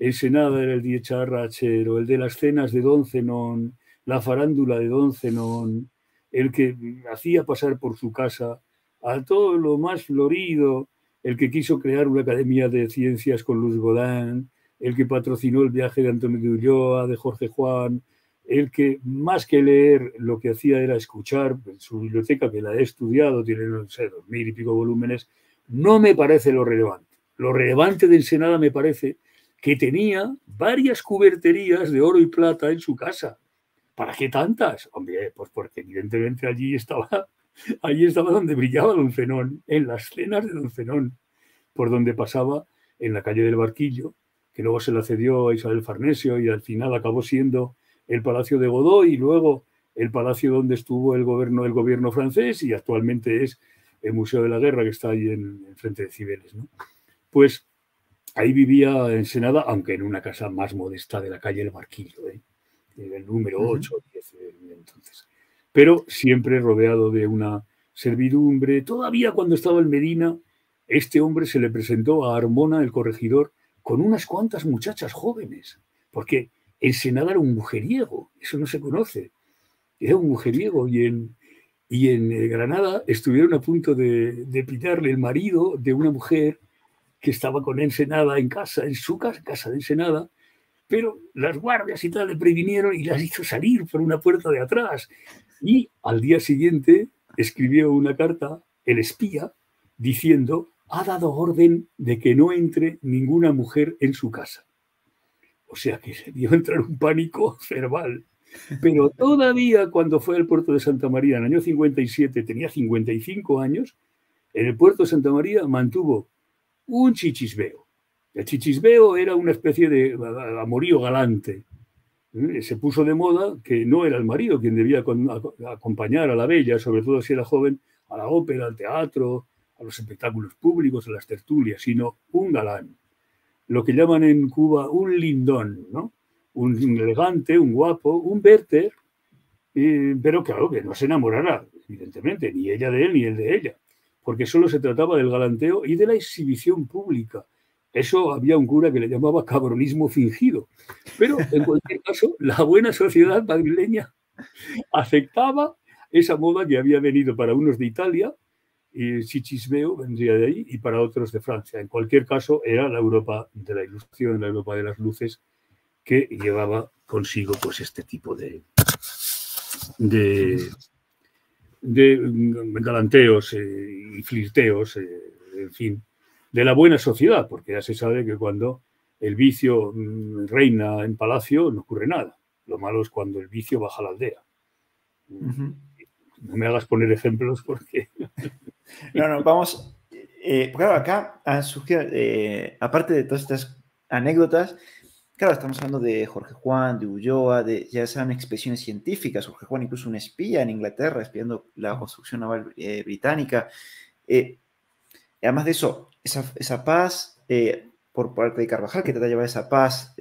Ensenada era el dicharrachero, el de las cenas de Don Zenón, la farándula de Don Zenón, el que hacía pasar por su casa a todo lo más florido, el que quiso crear una academia de ciencias con Luz Godin, el que patrocinó el viaje de Antonio de Ulloa, de Jorge Juan, el que más que leer lo que hacía era escuchar, en su biblioteca, que la he estudiado, tiene, no sé, 2000 y pico volúmenes, no me parece lo relevante. Lo relevante de Ensenada me parece que tenía varias cuberterías de oro y plata en su casa. ¿Para qué tantas? Hombre, pues porque evidentemente allí estaba donde brillaba Don Zenón, en las cenas de Don Zenón, por donde pasaba en la calle del Barquillo, que luego se la cedió a Isabel Farnesio y al final acabó siendo el Palacio de Godoy y luego el palacio donde estuvo el gobierno francés y actualmente es el Museo de la Guerra que está ahí en frente de Cibeles, ¿no? Pues ahí vivía Ensenada, aunque en una casa más modesta de la calle El Barquillo, el número 8 o 10 entonces. Pero siempre rodeado de una servidumbre. Todavía cuando estaba en Medina, este hombre se le presentó a Armona, el corregidor, con unas cuantas muchachas jóvenes, porque Ensenada era un mujeriego, eso no se conoce. Era un mujeriego y en Granada estuvieron a punto de pillarle el marido de una mujer que estaba con Ensenada en casa, en su casa de Ensenada, pero las guardias y tal le previnieron y las hizo salir por una puerta de atrás. Y al día siguiente escribió una carta, el espía, diciendo, ha dado orden de que no entre ninguna mujer en su casa. O sea que se dio a entrar un pánico verbal. Pero todavía cuando fue al puerto de Santa María en el año 57, tenía 55 años, en el puerto de Santa María mantuvo un chichisbeo. El chichisbeo era una especie de amorío galante. Se puso de moda que no era el marido quien debía acompañar a la bella, sobre todo si era joven, a la ópera, al teatro, a los espectáculos públicos, a las tertulias, sino un galán. Lo que llaman en Cuba un lindón, ¿no? Un elegante, un guapo, un Werther, pero claro, que no se enamorara, evidentemente, ni ella de él ni él de ella, porque solo se trataba del galanteo y de la exhibición pública. Eso había un cura que le llamaba cabronismo fingido. Pero, en cualquier caso, la buena sociedad madrileña aceptaba esa moda que había venido para unos de Italia, y chichisbeo vendría de ahí, y para otros de Francia. En cualquier caso, era la Europa de la Ilustración, la Europa de las luces, que llevaba consigo pues este tipo de galanteos y flirteos, en fin, de la buena sociedad, porque ya se sabe que cuando el vicio reina en palacio no ocurre nada. Lo malo es cuando el vicio baja a la aldea. No me hagas poner ejemplos porque... No, vamos... claro, acá han surgido, aparte de todas estas anécdotas, claro, estamos hablando de Jorge Juan, de Ulloa, ya sean expresiones científicas. Jorge Juan, incluso un espía en Inglaterra, espiando la construcción naval británica. Además de eso, esa paz por parte de Carvajal, que trata de llevar esa paz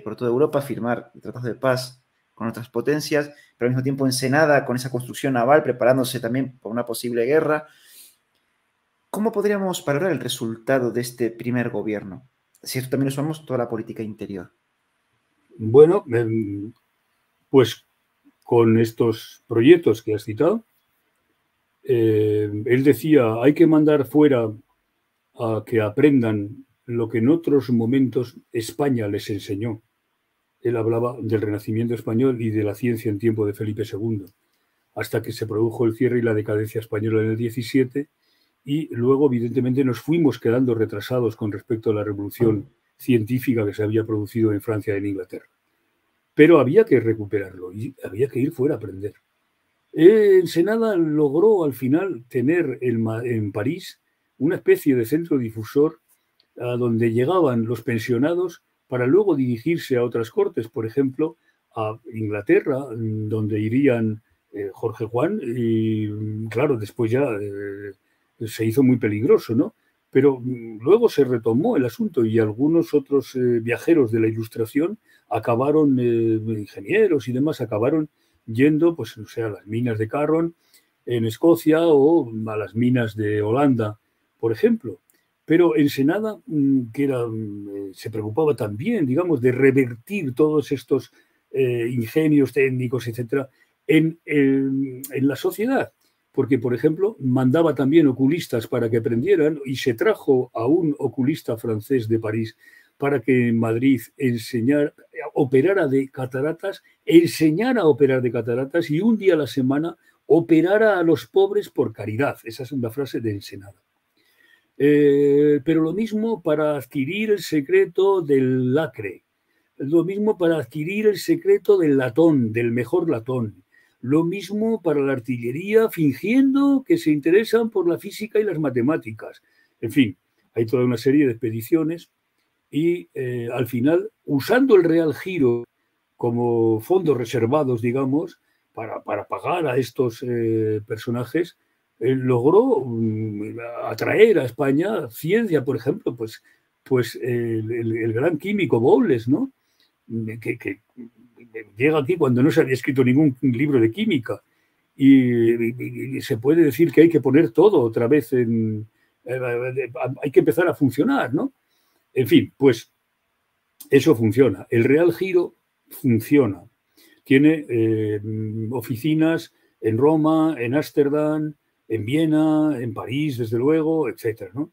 por toda Europa, firmar tratados de paz con otras potencias, pero al mismo tiempo Ensenada con esa construcción naval, preparándose también por una posible guerra. ¿Cómo podríamos valorar el resultado de este primer gobierno? Si esto también lo sumamos toda la política interior. Bueno, pues con estos proyectos que has citado, él decía, hay que mandar fuera a que aprendan lo que en otros momentos España les enseñó. Él hablaba del Renacimiento español y de la ciencia en tiempo de Felipe II, hasta que se produjo el cierre y la decadencia española en el 17, y luego, evidentemente, nos fuimos quedando retrasados con respecto a la revolución científica que se había producido en Francia y en Inglaterra. Pero había que recuperarlo y había que ir fuera a aprender. Ensenada logró al final tener en París una especie de centro difusor a donde llegaban los pensionados para luego dirigirse a otras cortes, por ejemplo, a Inglaterra, donde irían Jorge Juan, y claro, después ya se hizo muy peligroso, ¿no? Pero luego se retomó el asunto y algunos otros viajeros de la Ilustración acabaron, ingenieros y demás, acabaron yendo, pues, o sea, a las minas de Carron en Escocia o a las minas de Holanda, por ejemplo. Pero Ensenada, que era, se preocupaba también, digamos, de revertir todos estos ingenios técnicos, etcétera, en la sociedad. Porque, por ejemplo, mandaba también oculistas para que aprendieran y se trajo a un oculista francés de París para que en Madrid operara de cataratas, enseñara a operar de cataratas y un día a la semana operara a los pobres por caridad. Esa es una frase de Ensenada. Pero lo mismo para adquirir el secreto del lacre, lo mismo para adquirir el secreto del latón, del mejor latón, lo mismo para la artillería, fingiendo que se interesan por la física y las matemáticas. En fin, hay toda una serie de expediciones y al final, usando el Real Giro como fondos reservados, digamos, para pagar a estos personajes, logró atraer a España ciencia, por ejemplo, pues el gran químico Bowles, ¿no? Que llega aquí cuando no se había escrito ningún libro de química y se puede decir que hay que poner todo otra vez hay que empezar a funcionar, ¿no? En fin, pues eso funciona. El Real Giro funciona. Tiene oficinas en Roma, en Ámsterdam, en Viena, en París, desde luego, etcétera, ¿no?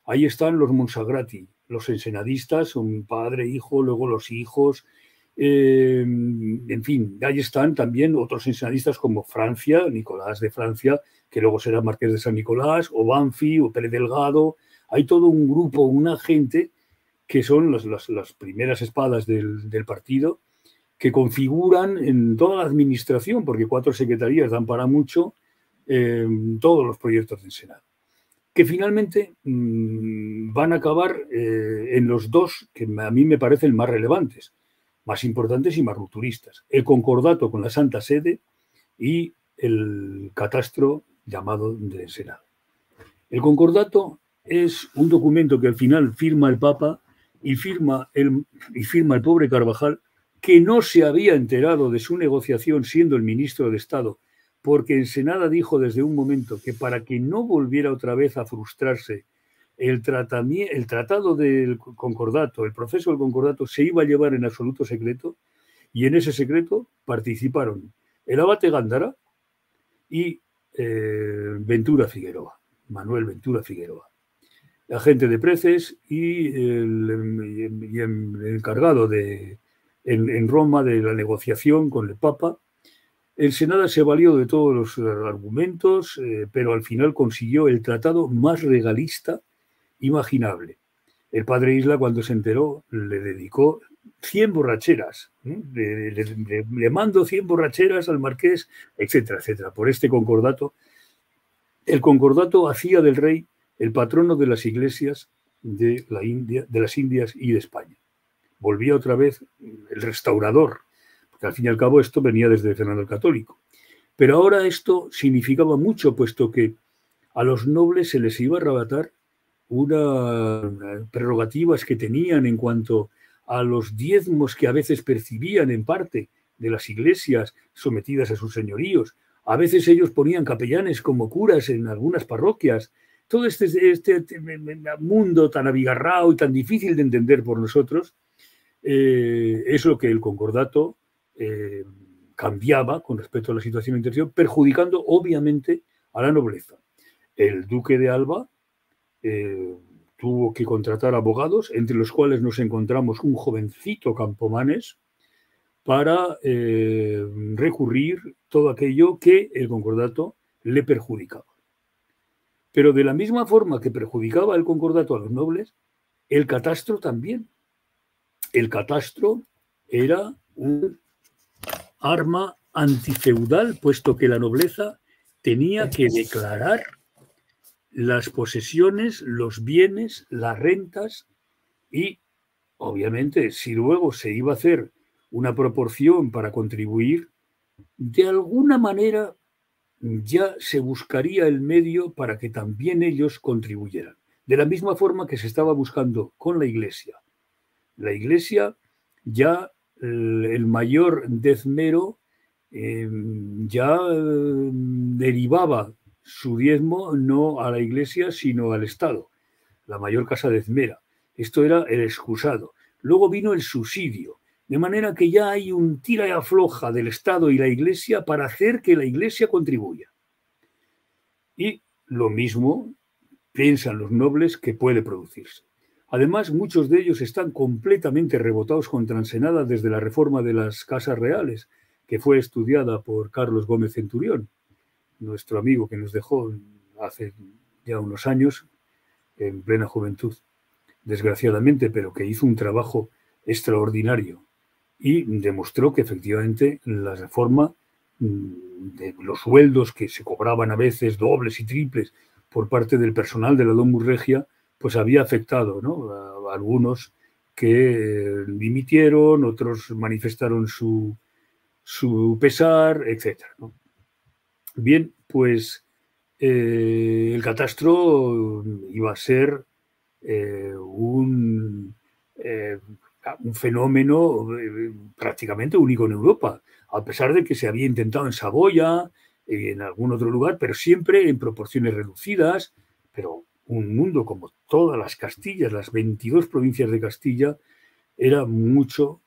Ahí están los Monsagrati, los ensenadistas, son padre, hijo, luego los hijos. En fin, ahí están también otros ensenadistas como Francia, Nicolás de Francia, que luego será Marqués de San Nicolás, o Banfi, o Pérez Delgado. Hay todo un grupo, una gente que son las primeras espadas del partido, que configuran en toda la administración, porque 4 secretarías dan para mucho, todos los proyectos del Senado, que finalmente van a acabar en los dos que a mí me parecen más relevantes, más importantes y más rupturistas: el concordato con la Santa Sede y el catastro llamado del Senado. El concordato es un documento que al final firma el Papa y firma el pobre Carvajal, que no se había enterado de su negociación siendo el ministro de Estado, porque Ensenada dijo desde un momento que para que no volviera otra vez a frustrarse el tratado del concordato, el proceso del concordato, se iba a llevar en absoluto secreto, y en ese secreto participaron el abate Gándara y Ventura Figueroa, Manuel Ventura Figueroa, agente de preces y el encargado en Roma de la negociación con el Papa. El Senado se valió de todos los argumentos, pero al final consiguió el tratado más regalista imaginable. El padre Isla, cuando se enteró, le dedicó 100 borracheras. Le mando 100 borracheras al marqués, etcétera, etcétera, por este concordato. El concordato hacía del rey el patrono de las iglesias de las Indias y de España. Volvía otra vez el restaurador, porque al fin y al cabo esto venía desde Fernando el Católico. Pero ahora esto significaba mucho, puesto que a los nobles se les iba a arrebatar unas prerrogativas que tenían en cuanto a los diezmos que a veces percibían en parte de las iglesias sometidas a sus señoríos. A veces ellos ponían capellanes como curas en algunas parroquias, todo este mundo tan abigarrado y tan difícil de entender por nosotros, es lo que el concordato cambiaba con respecto a la situación interior, perjudicando obviamente a la nobleza. El duque de Alba tuvo que contratar abogados, entre los cuales nos encontramos un jovencito Campomanes, para recurrir todo aquello que el concordato le perjudicaba. Pero de la misma forma que perjudicaba el concordato a los nobles, el catastro también. El catastro era un arma antifeudal, puesto que la nobleza tenía que declarar las posesiones, los bienes, las rentas y, obviamente, si luego se iba a hacer una proporción para contribuir, de alguna manera ya se buscaría el medio para que también ellos contribuyeran. De la misma forma que se estaba buscando con la Iglesia. La Iglesia ya el mayor dezmero ya derivaba su diezmo no a la Iglesia sino al Estado, la mayor casa dezmera. Esto era el excusado. Luego vino el subsidio, de manera que ya hay un tira y afloja del Estado y la Iglesia para hacer que la Iglesia contribuya. Y lo mismo piensan los nobles que puede producirse. Además, muchos de ellos están completamente rebotados contra Ensenada desde la reforma de las casas reales, que fue estudiada por Carlos Gómez Centurión, nuestro amigo que nos dejó hace ya unos años, en plena juventud, desgraciadamente, pero que hizo un trabajo extraordinario y demostró que efectivamente la reforma de los sueldos que se cobraban a veces dobles y triples por parte del personal de la Domus Regia, pues había afectado, ¿no?, a algunos que dimitieron, otros manifestaron su pesar, etc., ¿no? Bien, pues el catastro iba a ser un fenómeno prácticamente único en Europa, a pesar de que se había intentado en Saboya y en algún otro lugar, pero siempre en proporciones reducidas, pero un mundo como todas las Castillas, las 22 provincias de Castilla, era mucho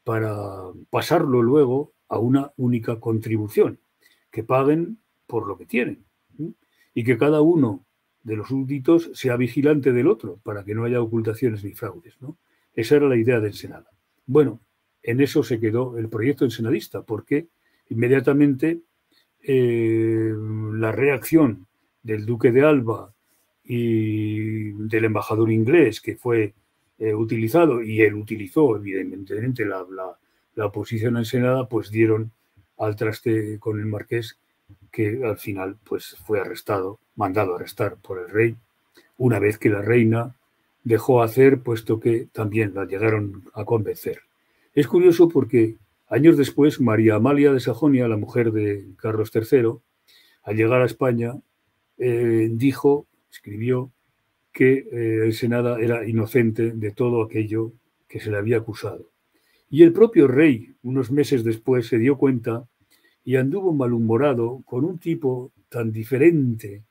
para pasarlo luego a una única contribución, que paguen por lo que tienen, ¿sí? Y que cada uno de los súbditos sea vigilante del otro para que no haya ocultaciones ni fraudes, ¿no? Esa era la idea de Ensenada. Bueno, en eso se quedó el proyecto ensenadista, porque inmediatamente la reacción del duque de Alba y del embajador inglés, que fue utilizado, y él utilizó evidentemente la oposición a Ensenada, pues dieron al traste con el marqués, que al final pues fue arrestado, mandado a arrestar por el rey, una vez que la reina dejó hacer, puesto que también la llegaron a convencer. Es curioso porque años después, María Amalia de Sajonia, la mujer de Carlos III, al llegar a España, escribió que Ensenada era inocente de todo aquello que se le había acusado. Y el propio rey, unos meses después, se dio cuenta y anduvo malhumorado con un tipo tan diferente,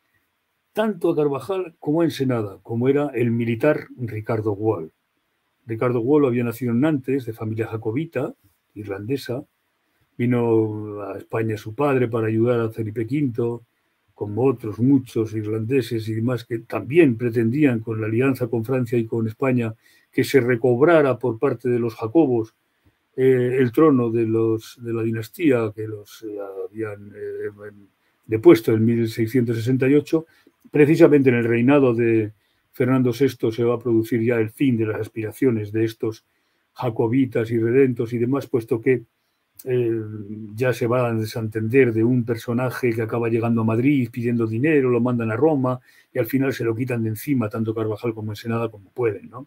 tanto a Carvajal como a Ensenada, como era el militar Ricardo Wall. Ricardo Wall había nacido en Nantes, de familia jacobita, irlandesa. Vino a España su padre para ayudar a Felipe V, como otros muchos irlandeses y demás que también pretendían, con la alianza con Francia y con España, que se recobrara por parte de los jacobos el trono de la dinastía que los habían depuesto en 1668. Precisamente en el reinado de Fernando VI se va a producir ya el fin de las aspiraciones de estos jacobitas y redentos y demás, puesto que ya se va a desentender de un personaje que acaba llegando a Madrid pidiendo dinero, lo mandan a Roma y al final se lo quitan de encima tanto Carvajal como Ensenada como pueden, ¿no?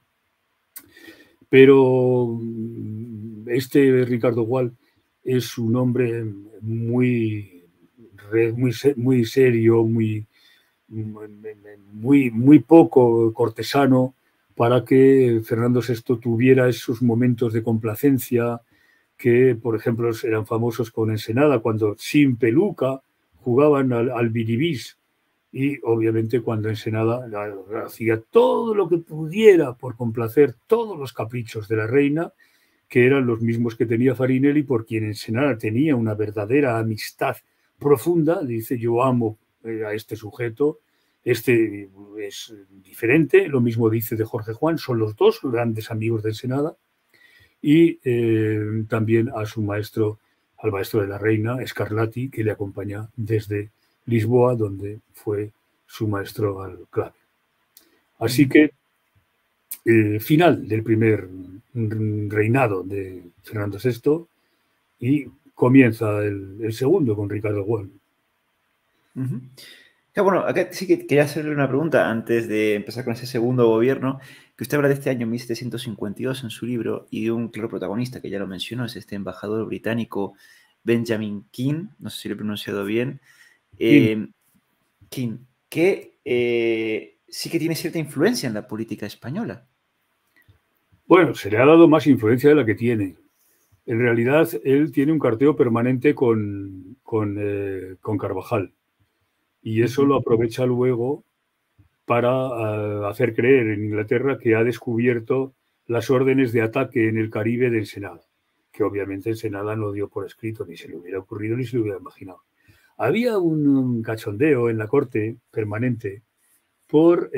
Pero este Ricardo Gual es un hombre muy serio, muy poco cortesano para que Fernando VI tuviera esos momentos de complacencia que, por ejemplo, eran famosos con Ensenada, cuando sin peluca jugaban al biribís y obviamente cuando Ensenada hacía todo lo que pudiera por complacer todos los caprichos de la reina, que eran los mismos que tenía Farinelli, por quien Ensenada tenía una verdadera amistad profunda. Dice: yo amo a este sujeto, este es diferente. Lo mismo dice de Jorge Juan, son los dos grandes amigos de Ensenada. Y también a su maestro, al maestro de la reina, Scarlatti, que le acompaña desde Lisboa, donde fue su maestro al clave. Así que final del primer reinado de Fernando VI y comienza el segundo con Ricardo Güell. Bueno, acá sí que quería hacerle una pregunta antes de empezar con ese segundo gobierno, que usted habla de este año 1752 en su libro y de un claro protagonista que ya lo mencionó, es este embajador británico Benjamin King, no sé si lo he pronunciado bien, King, que sí que tiene cierta influencia en la política española. Bueno, se le ha dado más influencia de la que tiene. En realidad, él tiene un carteo permanente con Carvajal, y eso lo aprovecha luego para hacer creer en Inglaterra que ha descubierto las órdenes de ataque en el Caribe de Ensenada, que obviamente Ensenada no dio por escrito, ni se le hubiera ocurrido ni se le hubiera imaginado. Había un cachondeo en la corte permanente por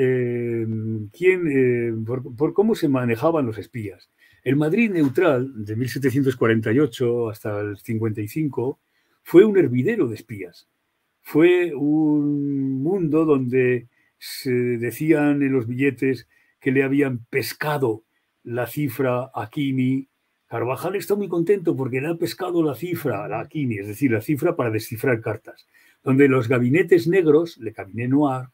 cómo se manejaban los espías. El Madrid neutral, de 1748 hasta el 55, fue un hervidero de espías. Fue un mundo donde se decían en los billetes que le habían pescado la cifra a Quini. Carvajal está muy contento porque le ha pescado la cifra a Quini, es decir, la cifra para descifrar cartas, donde los gabinetes negros, le cabinet noir,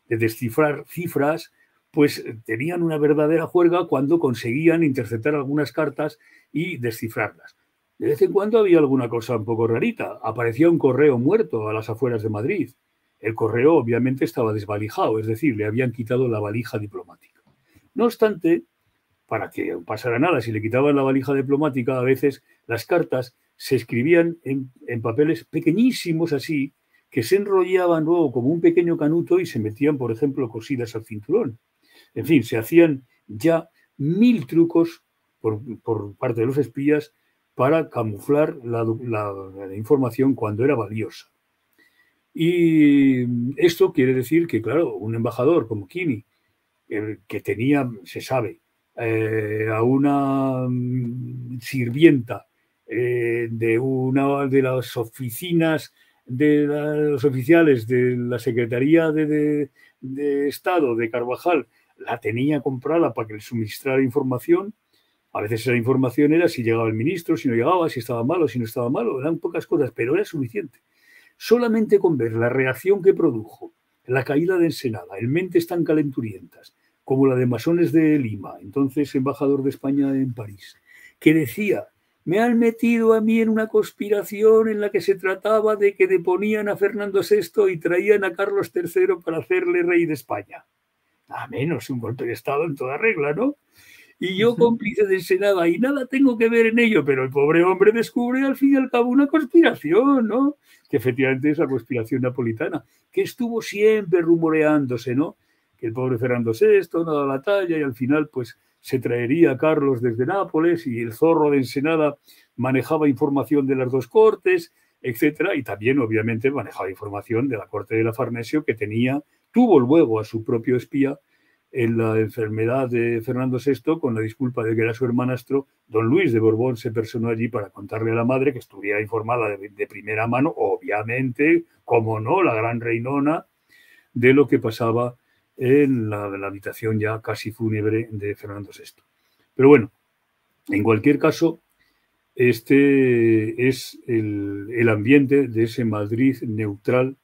de descifrar cifras, pues tenían una verdadera juerga cuando conseguían interceptar algunas cartas y descifrarlas. De vez en cuando había alguna cosa un poco rarita. Aparecía un correo muerto a las afueras de Madrid. El correo obviamente estaba desvalijado, es decir, le habían quitado la valija diplomática. No obstante, para que no pasara nada, si le quitaban la valija diplomática, a veces las cartas se escribían en papeles pequeñísimos así, que se enrollaban luego como un pequeño canuto y se metían, por ejemplo, cosidas al cinturón. En fin, se hacían ya 1000 trucos por parte de los espías para camuflar la información cuando era valiosa. Y esto quiere decir que, claro, un embajador como Quini, que tenía, se sabe, a una sirvienta de una de las oficinas de los oficiales de la Secretaría de Estado de Carvajal, la tenía comprada para que le suministrara información. A veces esa información era si llegaba el ministro, si no llegaba, si estaba malo, si no estaba malo, eran pocas cosas, pero era suficiente. Solamente con ver la reacción que produjo la caída de Ensenada en mentes tan calenturientas como la de Masones de Lima, entonces embajador de España en París, que decía: me han metido a mí en una conspiración en la que se trataba de que deponían a Fernando VI y traían a Carlos III para hacerle rey de España. A menos un golpe de Estado en toda regla, ¿no? Y yo cómplice de Ensenada y nada tengo que ver en ello, pero el pobre hombre descubre al fin y al cabo una conspiración, ¿no? Que efectivamente es la conspiración napolitana, que estuvo siempre rumoreándose, ¿no? Que el pobre Fernando VI no daba la talla y al final pues se traería a Carlos desde Nápoles y el zorro de Ensenada manejaba información de las dos cortes, etcétera, y también obviamente manejaba información de la corte de la Farnesio, que tuvo luego a su propio espía en la enfermedad de Fernando VI, con la disculpa de que era su hermanastro. Don Luis de Borbón se personó allí para contarle a la madre, que estuviera informada de primera mano, obviamente, como no, la gran reinona, de lo que pasaba en la habitación ya casi fúnebre de Fernando VI. Pero bueno, en cualquier caso, este es el ambiente de ese Madrid neutral,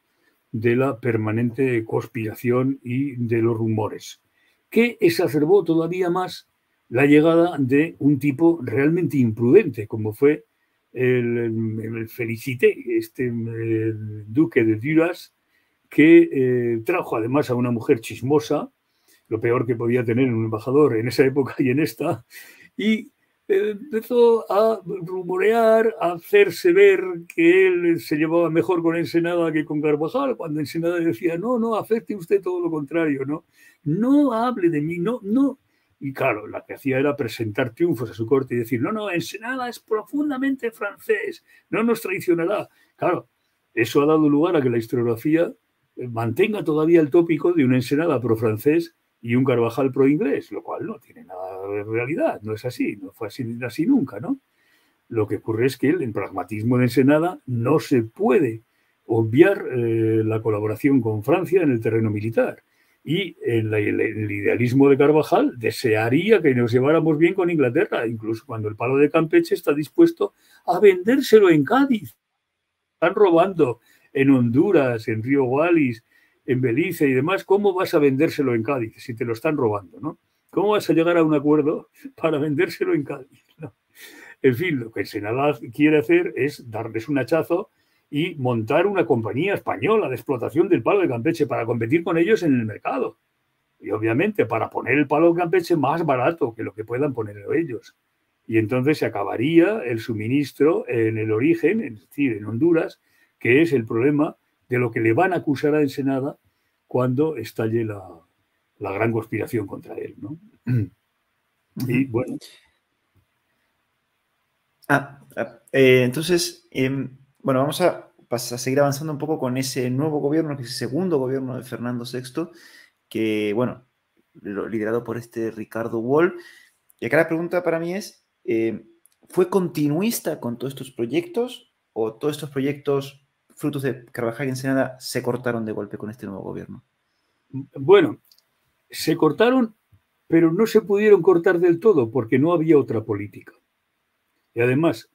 de la permanente conspiración y de los rumores, que exacerbó todavía más la llegada de un tipo realmente imprudente, como fue el Felicité, el duque de Duras, que trajo además a una mujer chismosa, lo peor que podía tener un embajador en esa época y en esta, y empezó a rumorear, a hacerse ver que él se llevaba mejor con Ensenada que con Carvajal, cuando Ensenada decía, no, no, acepte usted todo lo contrario, no, no hable de mí, no, no. Y claro, la que hacía era presentar triunfos a su corte y decir, no, no, Ensenada es profundamente francés, no nos traicionará. Claro, eso ha dado lugar a que la historiografía mantenga todavía el tópico de un Ensenada pro-francés y un Carvajal pro-inglés, lo cual no tiene nada de realidad, no es así, no fue así nunca, ¿no? Lo que ocurre es que el pragmatismo de Ensenada no se puede obviar la colaboración con Francia en el terreno militar. Y el idealismo de Carvajal desearía que nos lleváramos bien con Inglaterra, incluso cuando el palo de Campeche está dispuesto a vendérselo en Cádiz. Están robando en Honduras, en Río Wallis, en Belice y demás. ¿Cómo vas a vendérselo en Cádiz si te lo están robando, ¿no? ¿Cómo vas a llegar a un acuerdo para vendérselo en Cádiz? ¿No? En fin, lo que el Senado quiere hacer es darles un hachazo y montar una compañía española de explotación del palo de Campeche para competir con ellos en el mercado. Y obviamente para poner el palo de Campeche más barato que lo que puedan ponerlo ellos. Y entonces se acabaría el suministro en el origen, es decir, en Honduras, que es el problema de lo que le van a acusar a Ensenada cuando estalle la gran conspiración contra él, ¿no? Y bueno. Entonces, bueno, vamos a seguir avanzando un poco con ese nuevo gobierno, que es el segundo gobierno de Fernando VI, que, bueno, liderado por este Ricardo Wall. Y acá la pregunta para mí es, ¿fue continuista con todos estos proyectos o todos estos proyectos, frutos de Carvajal y Ensenada, se cortaron de golpe con este nuevo gobierno? Bueno, se cortaron, pero no se pudieron cortar del todo porque no había otra política. Y además,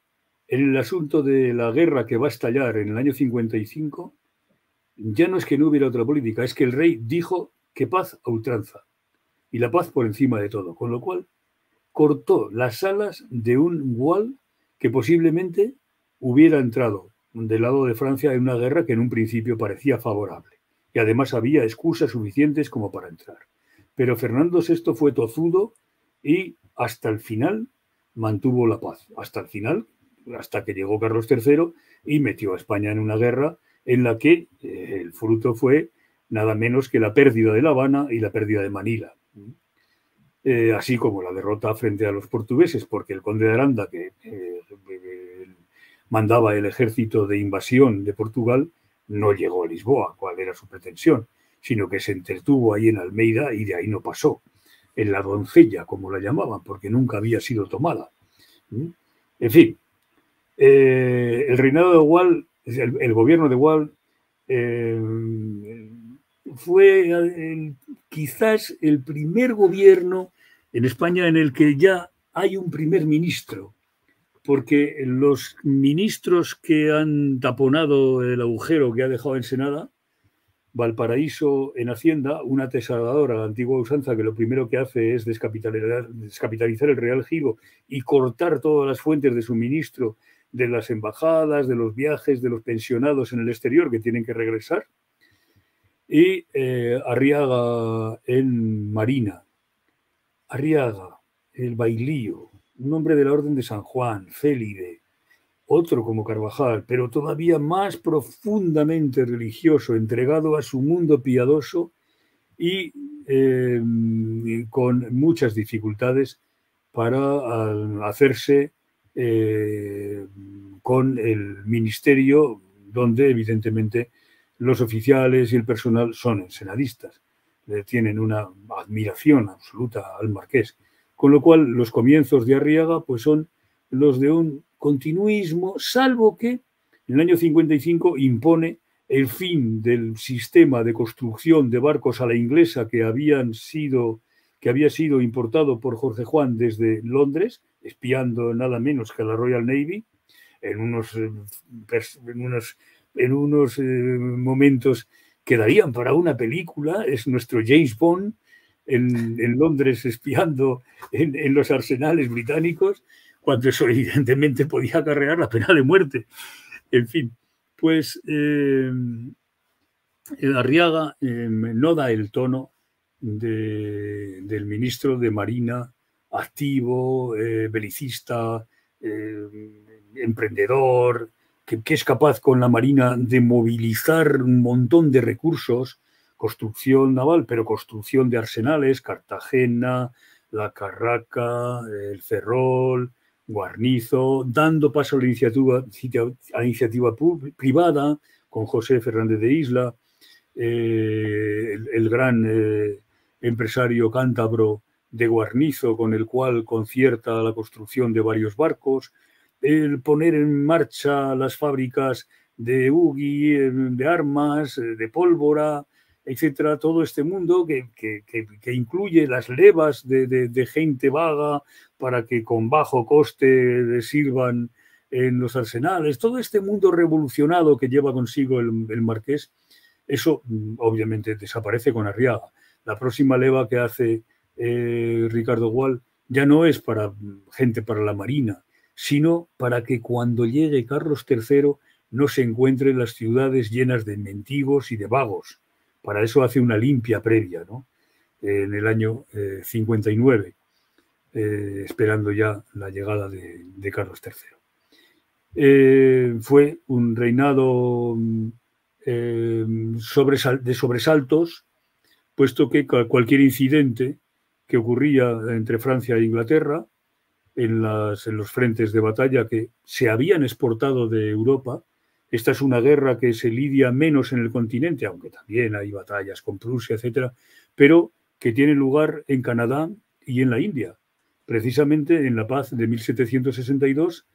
en el asunto de la guerra que va a estallar en el año 55, ya no es que no hubiera otra política, es que el rey dijo que paz a ultranza y la paz por encima de todo, con lo cual cortó las alas de un Wall que posiblemente hubiera entrado del lado de Francia en una guerra que en un principio parecía favorable. Y además había excusas suficientes como para entrar. Pero Fernando VI fue tozudo y hasta el final mantuvo la paz. Hasta el final, hasta que llegó Carlos III y metió a España en una guerra en la que el fruto fue nada menos que la pérdida de La Habana y la pérdida de Manila. Así como la derrota frente a los portugueses, porque el conde de Aranda, que mandaba el ejército de invasión de Portugal, no llegó a Lisboa, cuál era su pretensión, sino que se entretuvo ahí en Almeida y de ahí no pasó. En la doncella, como la llamaban, porque nunca había sido tomada. En fin, el reinado de Wall, el gobierno de Wall, fue quizás el primer gobierno en España en el que ya hay un primer ministro, porque los ministros que han taponado el agujero que ha dejado Ensenada, Valparaíso en Hacienda, una atesoradora a la antigua usanza que lo primero que hace es descapitalizar el Real Giro y cortar todas las fuentes de suministro de las embajadas, de los viajes, de los pensionados en el exterior que tienen que regresar, y Arriaga en Marina, Arriaga, el Bailío, un hombre de la Orden de San Juan, Félide, otro como Carvajal, pero todavía más profundamente religioso, entregado a su mundo piadoso y con muchas dificultades para hacerse con el ministerio, donde evidentemente los oficiales y el personal son ensenadistas, tienen una admiración absoluta al marqués, con lo cual los comienzos de Arriaga pues son los de un continuismo, salvo que en el año 55 impone el fin del sistema de construcción de barcos a la inglesa que había sido importado por Jorge Juan desde Londres, espiando nada menos que a la Royal Navy, en unos momentos que darían para una película. Es nuestro James Bond en Londres espiando en los arsenales británicos, cuando eso evidentemente podía acarrear la pena de muerte. En fin, pues Arriaga no da el tono del ministro de Marina activo, belicista, emprendedor, que es capaz con la Marina de movilizar un montón de recursos, construcción naval, pero construcción de arsenales, Cartagena, La Carraca, el Ferrol, Guarnizo, dando paso a la iniciativa privada con José Fernández de Isla, el gran empresario cántabro de Guarnizo, con el cual concierta la construcción de varios barcos, el poner en marcha las fábricas de Ugi, de armas, de pólvora, etcétera, todo este mundo que incluye las levas de gente vaga para que con bajo coste le sirvan en los arsenales, todo este mundo revolucionado que lleva consigo el Marqués, eso obviamente desaparece con Arriaga. La próxima leva que hace Ricardo Gual ya no es para gente para la Marina, sino para que cuando llegue Carlos III no se encuentren las ciudades llenas de mendigos y de vagos. Para eso hace una limpia previa, ¿no? En el año 59, esperando ya la llegada de Carlos III. Fue un reinado de sobresaltos, puesto que cualquier incidente que ocurría entre Francia e Inglaterra en los frentes de batalla que se habían exportado de Europa. Esta es una guerra que se lidia menos en el continente, aunque también hay batallas con Prusia, etcétera, pero que tiene lugar en Canadá y en la India. Precisamente en la paz de 1762,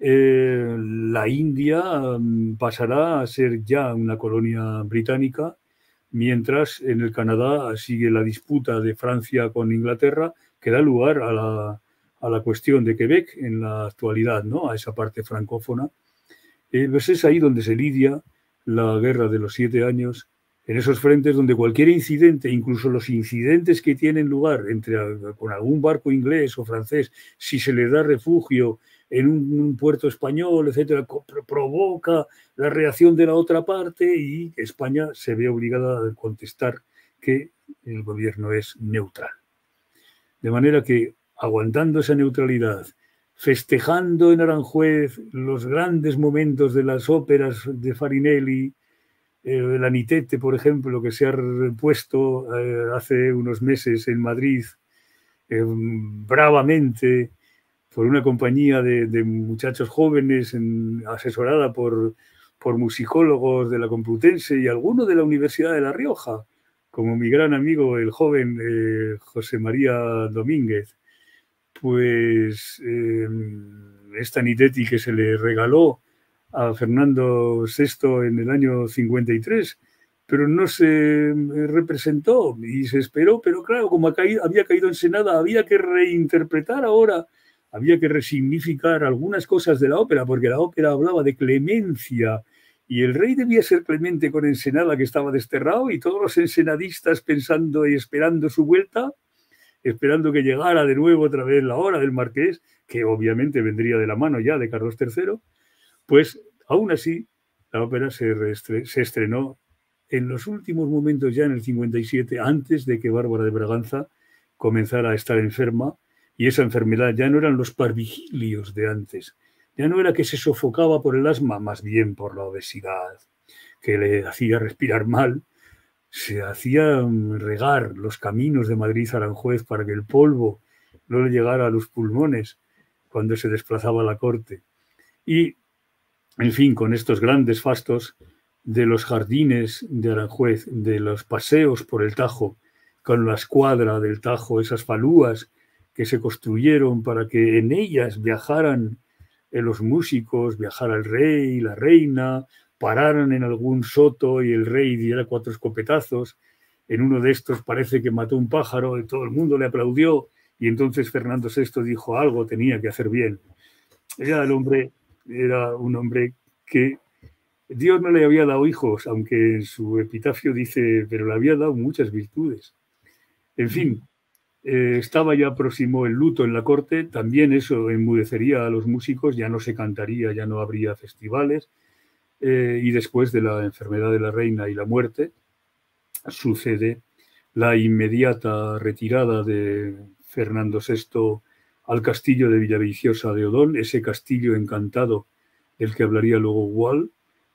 la India pasará a ser ya una colonia británica, mientras en el Canadá sigue la disputa de Francia con Inglaterra, que da lugar a la cuestión de Quebec en la actualidad, ¿no? A esa parte francófona. Pues es ahí donde se lidia la guerra de los 7 años, en esos frentes donde cualquier incidente, incluso los incidentes que tienen lugar con algún barco inglés o francés, si se les da refugio en un puerto español, etcétera, provoca la reacción de la otra parte y España se ve obligada a contestar que el gobierno es neutral. De manera que, aguantando esa neutralidad, festejando en Aranjuez los grandes momentos de las óperas de Farinelli, el Anitete, por ejemplo, que se ha puesto hace unos meses en Madrid, bravamente, por una compañía de muchachos jóvenes asesorada por musicólogos de la Complutense y alguno de la Universidad de La Rioja, como mi gran amigo, el joven José María Domínguez. Pues esta Niteti que se le regaló a Fernando VI en el año 53, pero no se representó y se esperó, pero claro, como había caído en Senada, había que reinterpretar ahora, había que resignificar algunas cosas de la ópera, porque la ópera hablaba de clemencia y el rey debía ser clemente con Ensenada, que estaba desterrado, y todos los ensenadistas pensando y esperando su vuelta, esperando que llegara de nuevo otra vez la hora del Marqués, que obviamente vendría de la mano ya de Carlos III, pues aún así la ópera se estrenó en los últimos momentos, ya en el 57, antes de que Bárbara de Braganza comenzara a estar enferma, y esa enfermedad ya no eran los parvigilios de antes, ya no era que se sofocaba por el asma, más bien por la obesidad, que le hacía respirar mal. Se hacía regar los caminos de Madrid a Aranjuez para que el polvo no le llegara a los pulmones cuando se desplazaba a la corte. Y, en fin, con estos grandes fastos de los jardines de Aranjuez, de los paseos por el Tajo, con la escuadra del Tajo, esas falúas que se construyeron para que en ellas viajaran los músicos, viajara el rey, la reina, pararan en algún soto y el rey diera 4 escopetazos. En uno de estos parece que mató un pájaro y todo el mundo le aplaudió, y entonces Fernando VI dijo algo tenía que hacer bien. Era un hombre que Dios no le había dado hijos, aunque en su epitafio dice, pero le había dado muchas virtudes. En fin, estaba ya próximo el luto en la corte, también eso enmudecería a los músicos, ya no se cantaría, ya no habría festivales, y después de la enfermedad de la reina y la muerte, sucede la inmediata retirada de Fernando VI al castillo de Villaviciosa de Odón, ese castillo encantado del que hablaría luego Wall.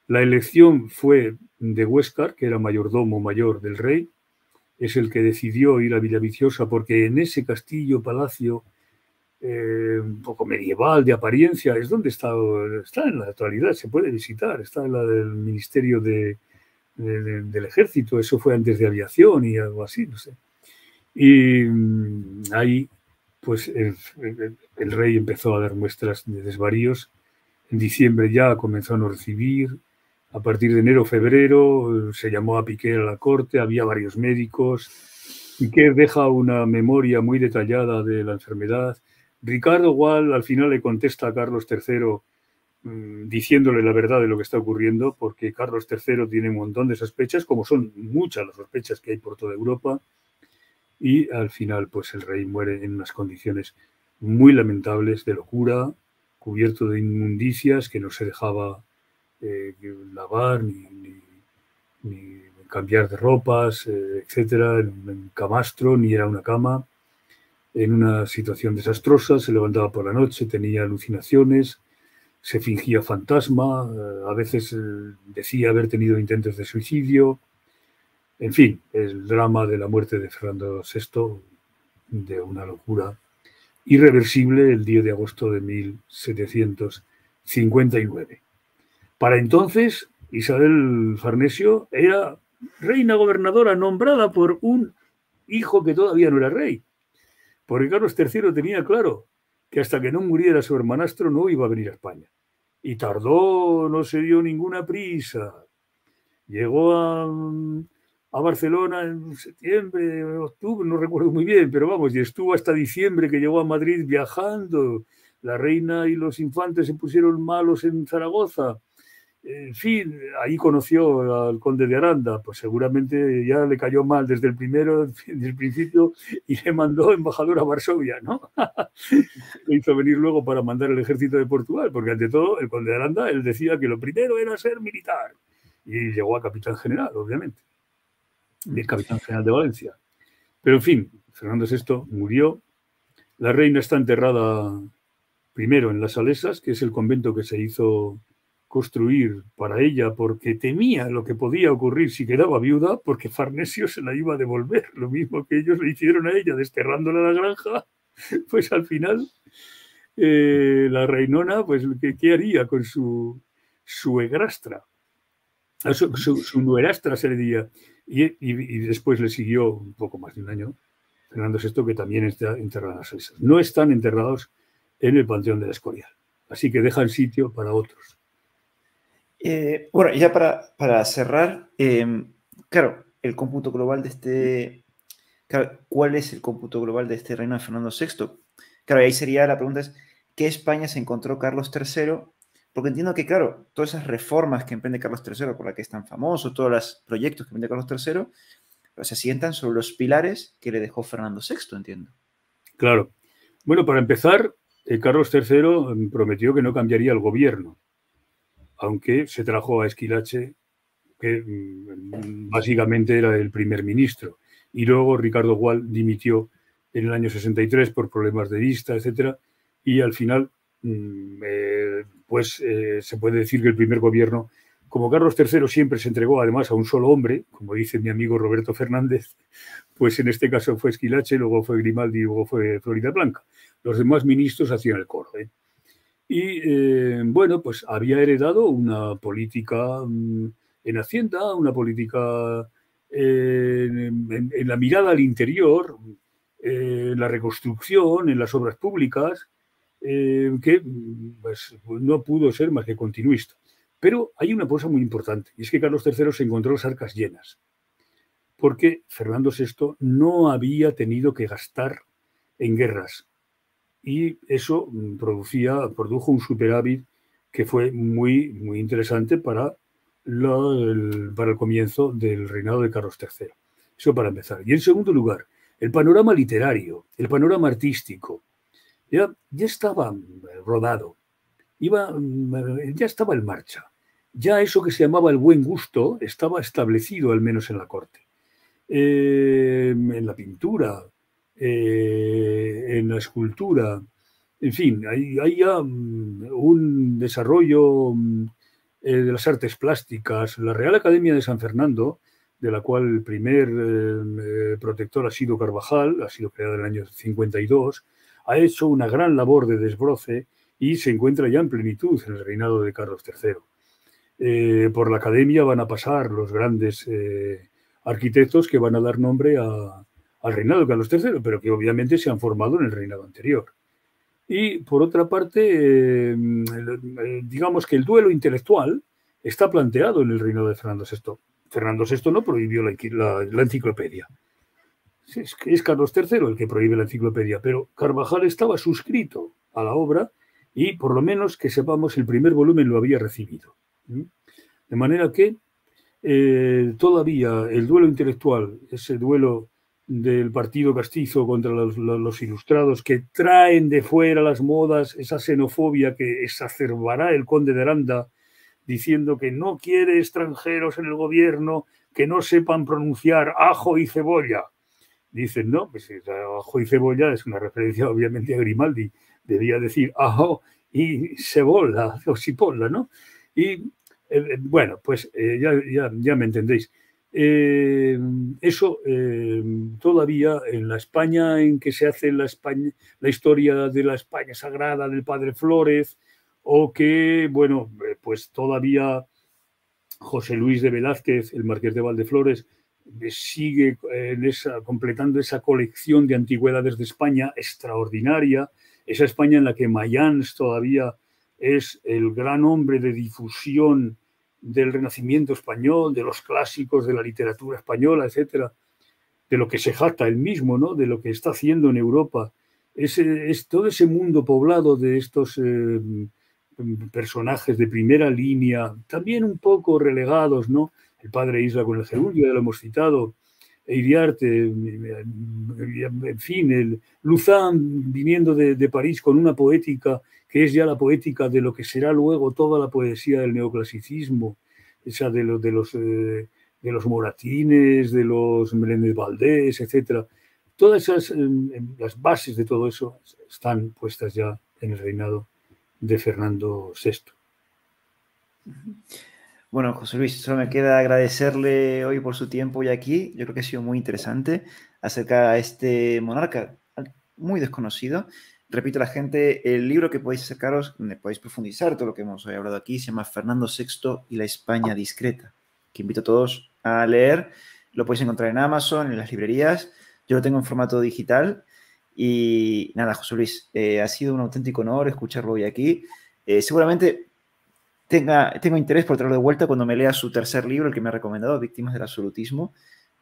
La elección fue de Huéscar, que era mayordomo mayor del rey, es el que decidió ir a Villaviciosa porque en ese castillo, palacio, un poco medieval de apariencia, es donde está en la actualidad, se puede visitar, está en la del Ministerio del Ejército, eso fue antes de aviación y algo así, no sé. Y ahí, pues, el rey empezó a dar muestras de desvaríos. En diciembre ya comenzó a no recibir. A partir de enero, febrero, se llamó a Piquer a la corte, había varios médicos. Piquer deja una memoria muy detallada de la enfermedad. Ricardo Gual al final le contesta a Carlos III diciéndole la verdad de lo que está ocurriendo, porque Carlos III tiene un montón de sospechas, como son muchas las sospechas que hay por toda Europa, y al final pues el rey muere en unas condiciones muy lamentables de locura, cubierto de inmundicias que no se dejaba lavar ni cambiar de ropas, etcétera, en camastro, ni era una cama, en una situación desastrosa, se levantaba por la noche, tenía alucinaciones, se fingía fantasma, a veces decía haber tenido intentos de suicidio. En fin, el drama de la muerte de Fernando VI, de una locura irreversible, el 10 de agosto de 1759. Para entonces, Isabel Farnesio era reina gobernadora nombrada por un hijo que todavía no era rey. Porque Carlos III tenía claro que hasta que no muriera su hermanastro no iba a venir a España. Y tardó, no se dio ninguna prisa. Llegó a Barcelona en septiembre, octubre, no recuerdo muy bien, pero vamos, y estuvo hasta diciembre, que llegó a Madrid viajando. La reina y los infantes se pusieron malos en Zaragoza. En fin, ahí conoció al conde de Aranda, pues seguramente ya le cayó mal desde el principio, y le mandó embajador a Varsovia, ¿no? Lo hizo venir luego para mandar el ejército de Portugal, porque ante todo el conde de Aranda, él decía que lo primero era ser militar, y llegó a capitán general, obviamente, el capitán general de Valencia. Pero en fin, Fernando VI murió, la reina está enterrada primero en las Salesas, que es el convento que se hizo construir para ella porque temía lo que podía ocurrir si quedaba viuda, porque Farnesio se la iba a devolver, lo mismo que ellos le hicieron a ella desterrándola a la granja. Pues al final la reinona, pues ¿qué haría con su egrastra? Su nuerastra se le diría. Y después le siguió un poco más de un año Fernando VI, que también está enterrado en las Salesas. No están enterrados en el Panteón de la Escorial, así que dejan sitio para otros. Bueno, ya para cerrar, claro, el cómputo global de este, claro, ¿cuál es el cómputo global de este reino de Fernando VI? Claro, ahí sería la pregunta es, ¿qué España se encontró Carlos III? Porque entiendo que, claro, todas esas reformas que emprende Carlos III, por las que es tan famoso, todos los proyectos que emprende Carlos III, pero se asientan sobre los pilares que le dejó Fernando VI, entiendo. Claro. Bueno, para empezar, Carlos III prometió que no cambiaría el gobierno, aunque se trajo a Esquilache, que básicamente era el primer ministro. Y luego Ricardo Gual dimitió en el año 63 por problemas de vista, etcétera, y al final, se puede decir que el primer gobierno, como Carlos III siempre se entregó además a un solo hombre, como dice mi amigo Roberto Fernández, pues en este caso fue Esquilache, luego fue Grimaldi y luego fue Floridablanca. Los demás ministros hacían el coro. Y bueno, pues había heredado una política en Hacienda, una política en la mirada al interior, en la reconstrucción, en las obras públicas, que pues, no pudo ser más que continuista. Pero hay una cosa muy importante, y es que Carlos III se encontró las arcas llenas, porque Fernando VI no había tenido que gastar en guerras. Y eso produjo un superávit que fue muy, muy interesante para el comienzo del reinado de Carlos III. Eso para empezar. Y en segundo lugar, el panorama literario, el panorama artístico, ya estaba rodado, ya estaba en marcha. Ya eso que se llamaba el buen gusto estaba establecido, al menos en la corte. En la pintura, en la escultura. En fin, hay ya un desarrollo de las artes plásticas. La Real Academia de San Fernando, de la cual el primer protector ha sido Carvajal, ha sido creada en el año 52, ha hecho una gran labor de desbroce y se encuentra ya en plenitud en el reinado de Carlos III. Por la academia van a pasar los grandes arquitectos que van a dar nombre al reinado de Carlos III, pero que obviamente se han formado en el reinado anterior. Y por otra parte, digamos que el duelo intelectual está planteado en el reinado de Fernando VI. Fernando VI no prohibió la enciclopedia. Es Carlos III el que prohíbe la enciclopedia, pero Carvajal estaba suscrito a la obra y por lo menos que sepamos el primer volumen lo había recibido. De manera que todavía el duelo intelectual, ese duelo del partido castizo contra los ilustrados que traen de fuera las modas, esa xenofobia que exacerbará el conde de Aranda diciendo que no quiere extranjeros en el gobierno que no sepan pronunciar ajo y cebolla. Dicen, no, pues ajo y cebolla es una referencia obviamente a Grimaldi, debía decir ajo y cebolla o cipolla, ¿no? Y bueno, pues ya me entendéis. Eso todavía en la España en que se hace la historia de la España sagrada del padre Flórez, o que, bueno, pues todavía José Luis de Velázquez, el marqués de Valdeflores, sigue completando esa colección de antigüedades de España extraordinaria, esa España en la que Mayans todavía es el gran hombre de difusión del Renacimiento español, de los clásicos de la literatura española, etcétera, de lo que se jacta él mismo, ¿no? De lo que está haciendo en Europa. Es todo ese mundo poblado de estos personajes de primera línea, también un poco relegados, ¿no? El padre Isla con el gerundio, ya lo hemos citado, Iriarte, en fin, el Luzán viniendo de París con una poética que es ya la poética de lo que será luego toda la poesía del neoclasicismo, esa de los Moratines, de los Meléndez Valdés, etcétera. Todas esas, las bases de todo eso están puestas ya en el reinado de Fernando VI. Bueno, José Luis, solo me queda agradecerle hoy por su tiempo hoy aquí. Yo creo que ha sido muy interesante acerca de este monarca muy desconocido. Repito a la gente, el libro que podéis sacaros, donde podéis profundizar todo lo que hemos hablado aquí, se llama Fernando VI y la España discreta, que invito a todos a leer. Lo podéis encontrar en Amazon, en las librerías. Yo lo tengo en formato digital. Y nada, José Luis, ha sido un auténtico honor escucharlo hoy aquí. Seguramente tengo interés por traerlo de vuelta cuando me lea su tercer libro, el que me ha recomendado, Víctimas del Absolutismo,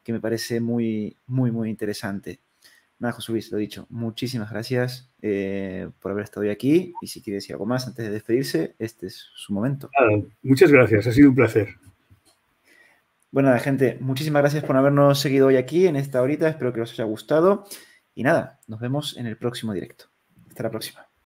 que me parece muy, muy, muy interesante. Nada, José Luis, lo dicho, muchísimas gracias por haber estado hoy aquí. Y si quiere decir algo más antes de despedirse, este es su momento. Muchas gracias, ha sido un placer. Bueno, gente, muchísimas gracias por habernos seguido hoy aquí en esta horita. Espero que os haya gustado. Y nada, nos vemos en el próximo directo. Hasta la próxima.